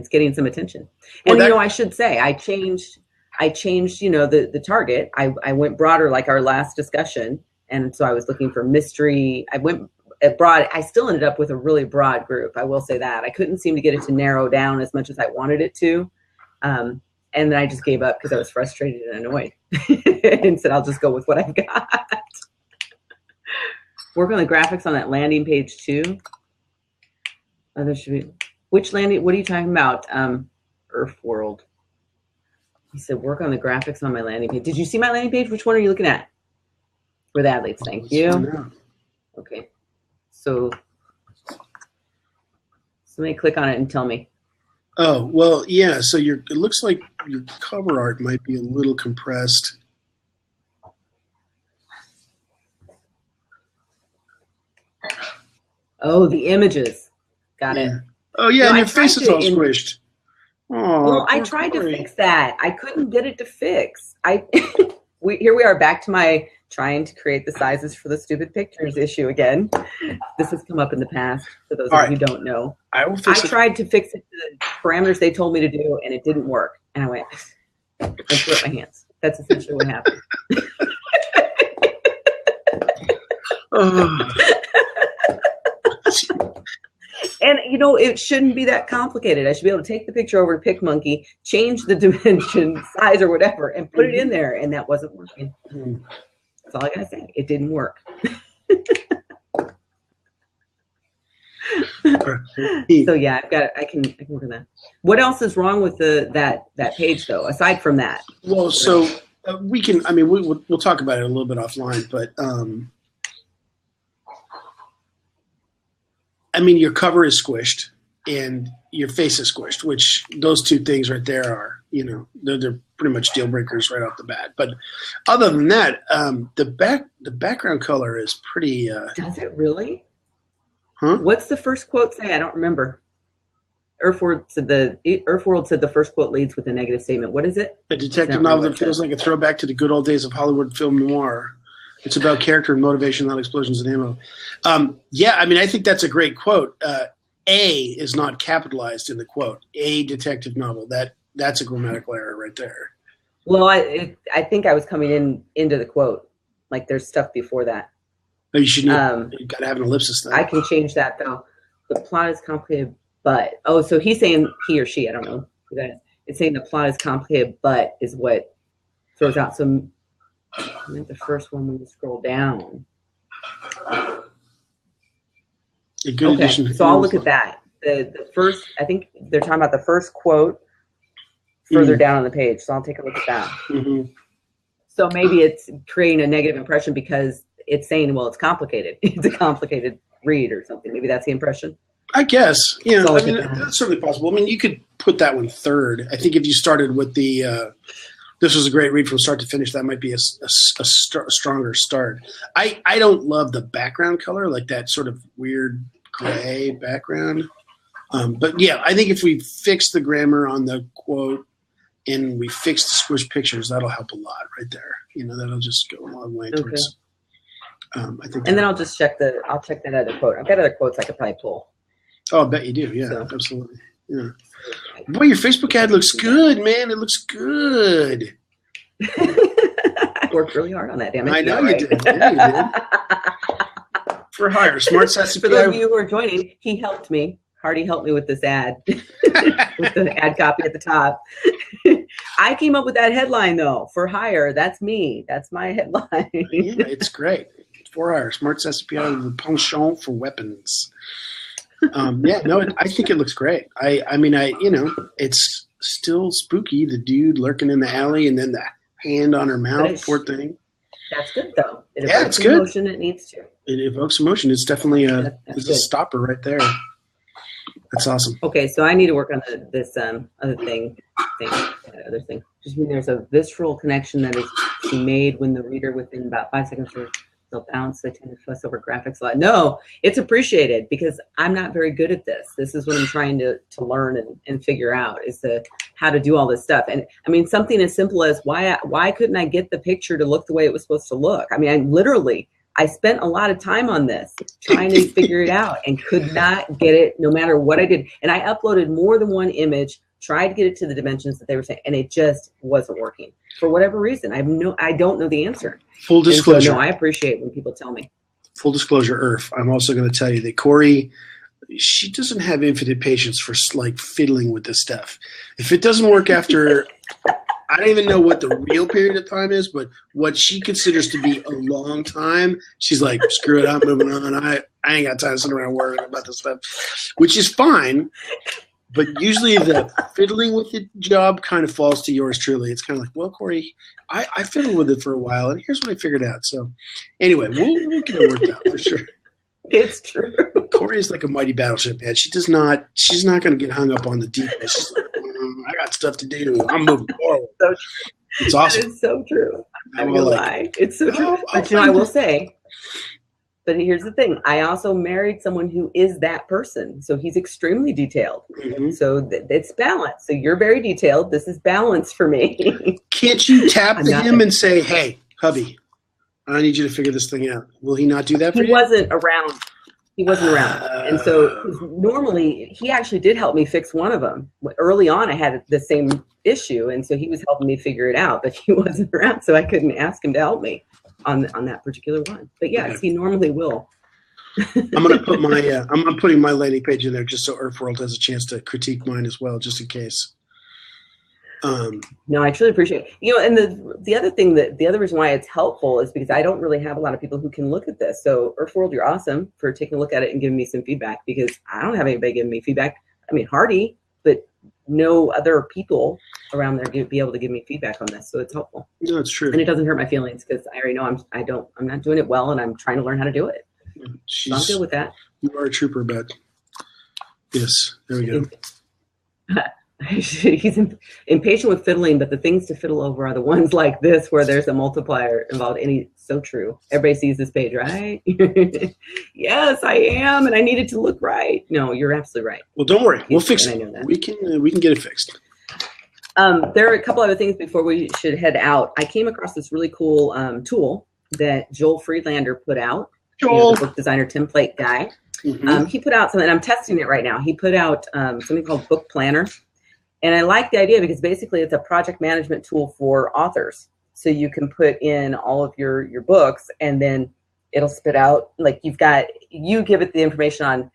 getting some attention. And, I should say, I changed, the target. I went broader, like our last discussion. And so I was looking for mystery. I went broad. I still ended up with a really broad group. I will say that. I couldn't seem to get it to narrow down as much as I wanted it to. And then I just gave up because I was frustrated and annoyed and said, I'll just go with what I've got. Work on the graphics on that landing page too. There should be, which landing, what are you talking about? Earth World. He said, work on the graphics on my landing page. Did you see my landing page? Which one are you looking at? For the ad leads, thank you. Okay. So somebody click on it and tell me. Oh, well, yeah. So it looks like your cover art might be a little compressed. Oh, the images. Got it. Oh, yeah, and your face is all squished. Oh, well, I tried to fix that. I couldn't get it to fix. Here we are back to my trying to create the sizes for the stupid pictures issue again. This has come up in the past, for those of you who don't know. I tried to fix it to the parameters they told me to do, and it didn't work. And I went, I threw up my hands. That's essentially what happened. And, it shouldn't be that complicated. I should be able to take the picture over to PicMonkey, change the dimension, size, or whatever, and put it in there, and that wasn't working. That's all I gotta say. It didn't work. So yeah, I can work on that. What else is wrong with that page though, aside from that? Well, so we can. I mean, we'll talk about it a little bit offline, but I mean, your cover is squished and your face is squished, which those two things right there are, they're pretty much deal breakers right off the bat. But other than that, the background color is pretty. Does it really? Huh? What's the first quote say? I don't remember. Earth World said the first quote leads with a negative statement. What is it? A detective novel that feels like a throwback to the good old days of Hollywood film noir. It's about character and motivation, not explosions and ammo. Yeah, I mean, I think that's a great quote. A is not capitalized in the quote. A detective novel. That's a grammatical error right there. Well, I think I was coming into the quote. Like there's stuff before that. Oh, you should know. You got to have an ellipsis then. I can change that though. The plot is complicated, but so he's saying he or she. I don't know. It's saying the plot is complicated, but is what throws out some. I meant the first one when you scroll down. A good addition. So I'll look at that. the first, I think they're talking about the first quote further down on the page. So I'll take a look at that. Mm-hmm. So maybe it's creating a negative impression because it's saying, well, it's complicated. It's a complicated read or something. Maybe that's the impression. I guess, you know, So I mean, that's certainly possible. I mean, you could put that one third. I think if you started with the, this was a great read from start to finish, that might be a stronger start. I don't love the background color, like that sort of weird gray background. But yeah, I think if we fix the grammar on the quote and we fix the squish pictures, that'll help a lot right there. You know, that'll just go a long way towards. I think. And then I'll just check that other quote. I've got other quotes I could probably pull. Oh, I bet you do. Yeah, absolutely. Yeah. Boy, your Facebook ad looks good, man. It looks good. I worked really hard on that, damn it. I know you did. Yeah, you did. For hire, Smart Sassy. For those of you who are joining, he helped me. Hardy helped me with this ad, with the ad copy at the top. I came up with that headline, though. For hire, that's me. That's my headline. Yeah, it's great. For hire, Smart Sassy PR, the penchant for weapons. Yeah, no, I think it looks great. I mean, you know, it's still spooky. The dude lurking in the alley, and then the hand on her mouth. Poor thing. That's good, though. It evokes it's good. Emotion it needs to. It evokes emotion. It's definitely a stopper right there. That's awesome. Okay, so I need to work on this other thing. Just mean there's a visceral connection that is made when the reader within about 5 seconds they'll bounce. They tend to fuss over graphics a lot. No, it's appreciated because I'm not very good at this. This is what I'm trying to learn and figure out is how to do all this stuff. And I mean, something as simple as why couldn't I get the picture to look the way it was supposed to look? I mean, I spent a lot of time on this trying to figure it out and could not get it no matter what I did. And I uploaded more than one image, tried to get it to the dimensions that they were saying, and it just wasn't working for whatever reason. I don't know the answer. Full disclosure. So, no, I appreciate when people tell me. Full disclosure, Irf, I'm also going to tell you that Corey, she doesn't have infinite patience for like fiddling with this stuff. If it doesn't work after, I don't even know what the real period of time is, but what she considers to be a long time, she's like, screw it, I'm moving on. I ain't got time to sit around worrying about this stuff, which is fine. But usually the fiddling with the job kind of falls to yours truly. It's kind of like, well, Corey, I fiddled with it for a while, and here's what I figured out. So anyway, we'll get it worked out for sure. It's true. Corey is like a mighty battleship, man. She's not going to get hung up on the details. She's like, I got stuff to do. I'm moving forward. So it's awesome. It's so true. I'm going to lie. It's so true. But I will say, but here's the thing. I also married someone who is that person. So he's extremely detailed. Mm-hmm. So it's balanced. So you're very detailed. This is balance for me. Can't you tap him and say, hey, hubby, I need you to figure this thing out. Will he not do that for you? He wasn't around. And so normally he actually did help me fix one of them. Early on, I had the same issue. And so he was helping me figure it out, but he wasn't around. So I couldn't ask him to help me on that particular one. But yes, okay. He normally will. I'm going to put I'm putting my landing page in there just so Earthworld has a chance to critique mine as well, just in case. No, I truly appreciate it. And the other thing the other reason why it's helpful is because I don't really have a lot of people who can look at this. So Earthworld, you're awesome for taking a look at it and giving me some feedback because I don't have anybody giving me feedback. I mean, Hardy, but no other people around there be able to give me feedback on this. So it's helpful. No, it's true. And it doesn't hurt my feelings because I already know I'm not doing it well and I'm trying to learn how to do it. So I'm good with that. You are a trooper, bud. Yes, there we go. He's impatient with fiddling, but the things to fiddle over are the ones like this where there's a multiplier involved. And he's so true. Everybody sees this page, right? Yes, I am, and I need it to look right. No, you're absolutely right. Well, don't worry, we'll fix it. I know that. We can get it fixed. There are a couple other things before we should head out. I came across this really cool tool that Joel Friedlander put out. Joel, the book designer template guy. Mm-hmm. He put out something. I'm testing it right now. He put out something called Book Planner. And I like the idea because basically it's a project management tool for authors. So you can put in all of your books and then it'll spit out, like you give it the information on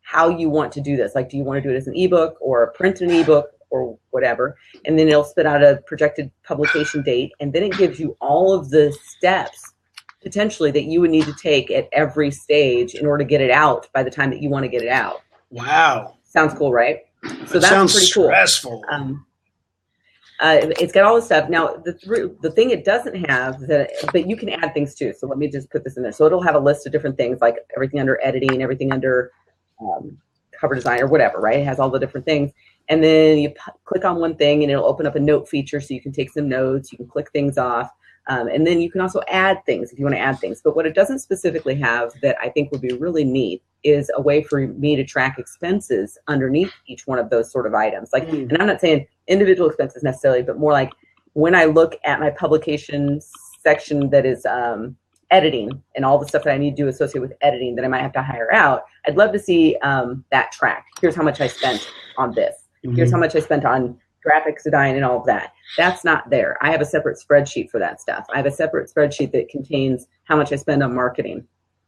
how you want to do this. Like, do you want to do it as an ebook or print an ebook or whatever? And then it'll spit out a projected publication date. And then it gives you all of the steps potentially that you would need to take at every stage in order to get it out by the time that you want to get it out. Wow. Sounds cool, right? So That that's sounds pretty cool. stressful. It's got all this stuff. Now, the thing it doesn't have, but you can add things too. So let me just put this in there. So it'll have a list of different things, like everything under editing, everything under cover design or whatever, right? It has all the different things. And then you click on one thing and it'll open up a note feature so you can take some notes, you can click things off. And then you can also add things if you want to add things. But what it doesn't specifically have that I think would be really neat is a way for me to track expenses underneath each one of those sort of items. Like, and I'm not saying individual expenses necessarily, but more like when I look at my publications section that is editing and all the stuff that I need to do associated with editing that I might have to hire out, I'd love to see that tracked. Here's how much I spent on this. Here's how much I spent on graphics design and all of that. That's not there. I have a separate spreadsheet for that stuff. I have a separate spreadsheet that contains how much I spend on marketing.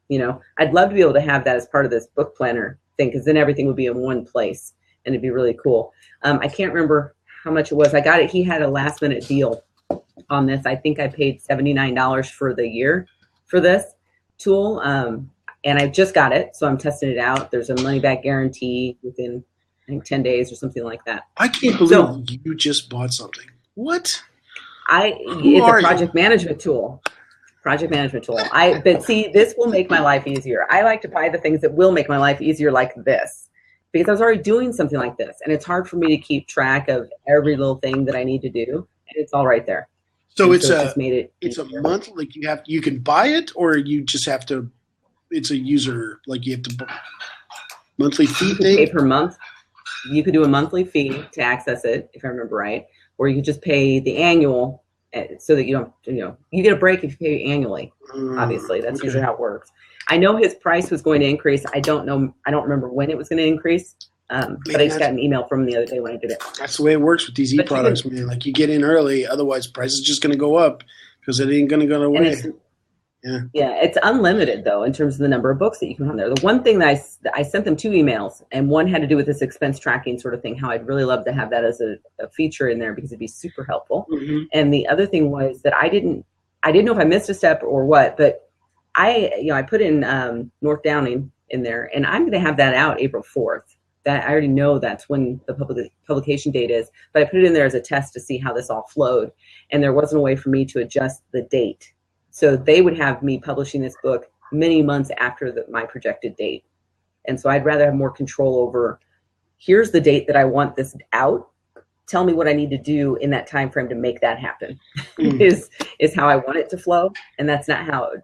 You know, I'd love to be able to have that as part of this book planner thing, because then everything would be in one place and it'd be really cool. I can't remember how much it was. I got it. He had a last minute deal on this. I think I paid $79 for the year for this tool. And I just got it. So I'm testing it out. There's a money back guarantee within, I think, 10 days or something like that. I can't believe you just bought something. What? It's a project management tool. Project management tool. But see, this will make my life easier. I like to buy the things that will make my life easier, like this, because I was already doing something like this, and it's hard for me to keep track of every little thing that I need to do, and it's all right there. So it just made it it's easier. a month. Like you can buy it, or you just have to. It's a user, like you have to monthly fee thing. Pay per month. You could do a monthly fee to access it, if I remember right, or you could just pay the annual, so that you don't, you get a break if you pay annually. Obviously, that's usually how it works. I know his price was going to increase. I don't know. I don't remember when it was going to increase. But I just got an email from him the other day when I did it. That's the way it works with these e-products, man. Like, you get in early, otherwise price is just going to go up because it ain't going to go away. Yeah, it's unlimited though in terms of the number of books that you can put on there. The one thing that I sent them 2 emails, and one had to do with this expense tracking sort of thing. How I'd really love to have that as a feature in there because it'd be super helpful. Mm-hmm. And the other thing was that I didn't know if I missed a step or what, but I put in North Downing in there, and I'm going to have that out April 4th. That I already know that's when the publication date is, but I put it in there as a test to see how this all flowed, and there wasn't a way for me to adjust the date. So they would have me publishing this book many months after my projected date. And so I'd rather have more control over, here's the date that I want this out. Tell me what I need to do in that time frame to make that happen is how I want it to flow. And that's not how it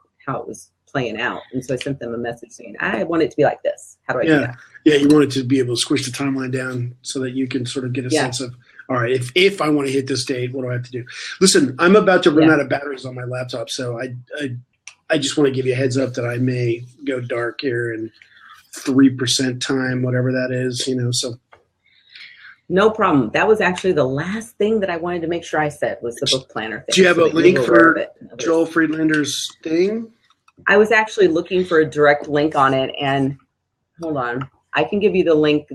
was playing out. And so I sent them a message saying, I want it to be like this. How do I do that? Yeah, you want it to be able to squish the timeline down so that you can sort of get a sense of, all right, if I want to hit this date, what do I have to do? Listen, I'm about to run out of batteries on my laptop, so I just want to give you a heads up that I may go dark here in 3% time, whatever that is, so. No problem. That was actually the last thing that I wanted to make sure I said was the book planner thing. Do you have a link for Joel Friedlander's thing? I was actually looking for a direct link on it, and hold on. I can give you the link.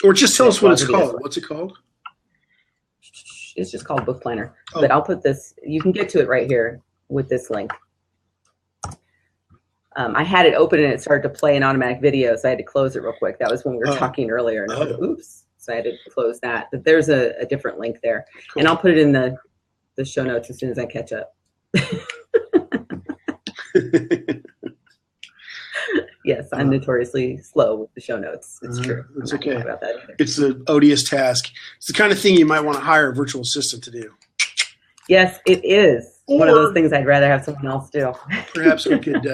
Or just tell us what it's called. What's it called? It's just called Book Planner. Oh. But I'll put this, you can get to it right here with this link. I had it open and it started to play an automatic video, so I had to close it real quick. That was when we were talking earlier. And I said, oops. So I had to close that. But there's a different link there. Cool. And I'll put it in the show notes as soon as I catch up. Yes, I'm notoriously slow with the show notes. It's true. It's okay. About that either. It's an odious task. It's the kind of thing you might want to hire a virtual assistant to do. Yes, it is. One of those things I'd rather have someone else do. Perhaps we could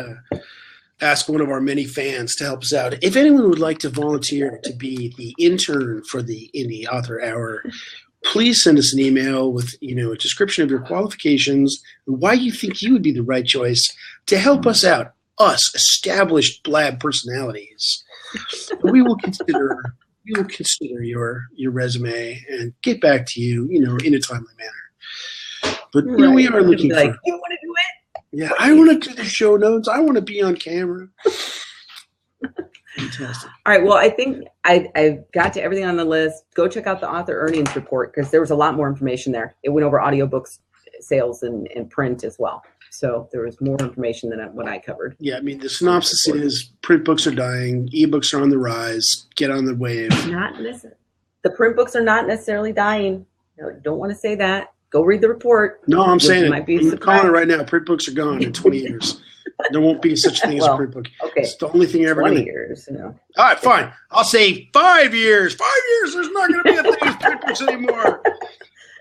ask one of our many fans to help us out. If anyone would like to volunteer to be the intern for the Indie Author Hour, please send us an email with a description of your qualifications and why you think you would be the right choice to help us out. Us established blab personalities. We will consider your resume and get back to you, in a timely manner. But we are looking for. You want to do it? Yeah, I want to do the show notes. I want to be on camera. Fantastic. All right. Well, I think I got to everything on the list. Go check out the author earnings report because there was a lot more information there. It went over audiobooks sales and print as well. So there was more information than what I covered. Yeah, I mean, the synopsis is print books are dying, ebooks are on the rise. Get on the wave. Not necessarily. The print books are not necessarily dying. No, don't want to say that. Go read the report. No, I'm saying might it. I'm calling it right now. Print books are gone in 20 years. There won't be such a thing as a print book. Okay. It's the only thing ever. 20 years. All right, fine. I'll say 5 years. 5 years. There's not going to be a thing as print books anymore.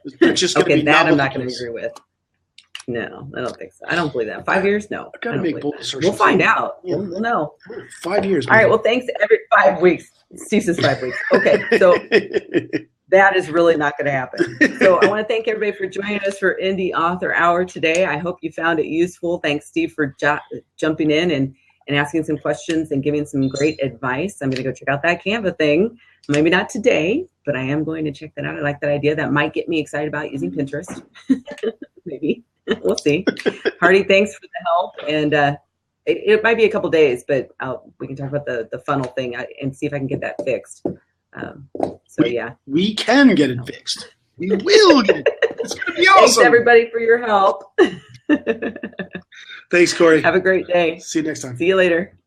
It's just okay, that I'm not going to agree with. No, I don't think so. I don't believe that. 5 years? No. I've got to make bold assertions. We'll find out. Yeah. We'll know. 5 years. All right. Well, thanks every 5 weeks. Steve says 5 weeks. Okay. So that is really not going to happen. So I want to thank everybody for joining us for Indie Author Hour today. I hope you found it useful. Thanks, Steve, for jumping in and asking some questions and giving some great advice. I'm going to go check out that Canva thing. Maybe not today, but I am going to check that out. I like that idea. That might get me excited about using Pinterest. Maybe. We'll see. Hardy, thanks for the help. And it might be a couple days, but we can talk about the funnel thing and see if I can get that fixed. We can get it fixed. We will get it. It's going to be awesome. Thanks, everybody, for your help. Thanks, Corey. Have a great day. See you next time. See you later.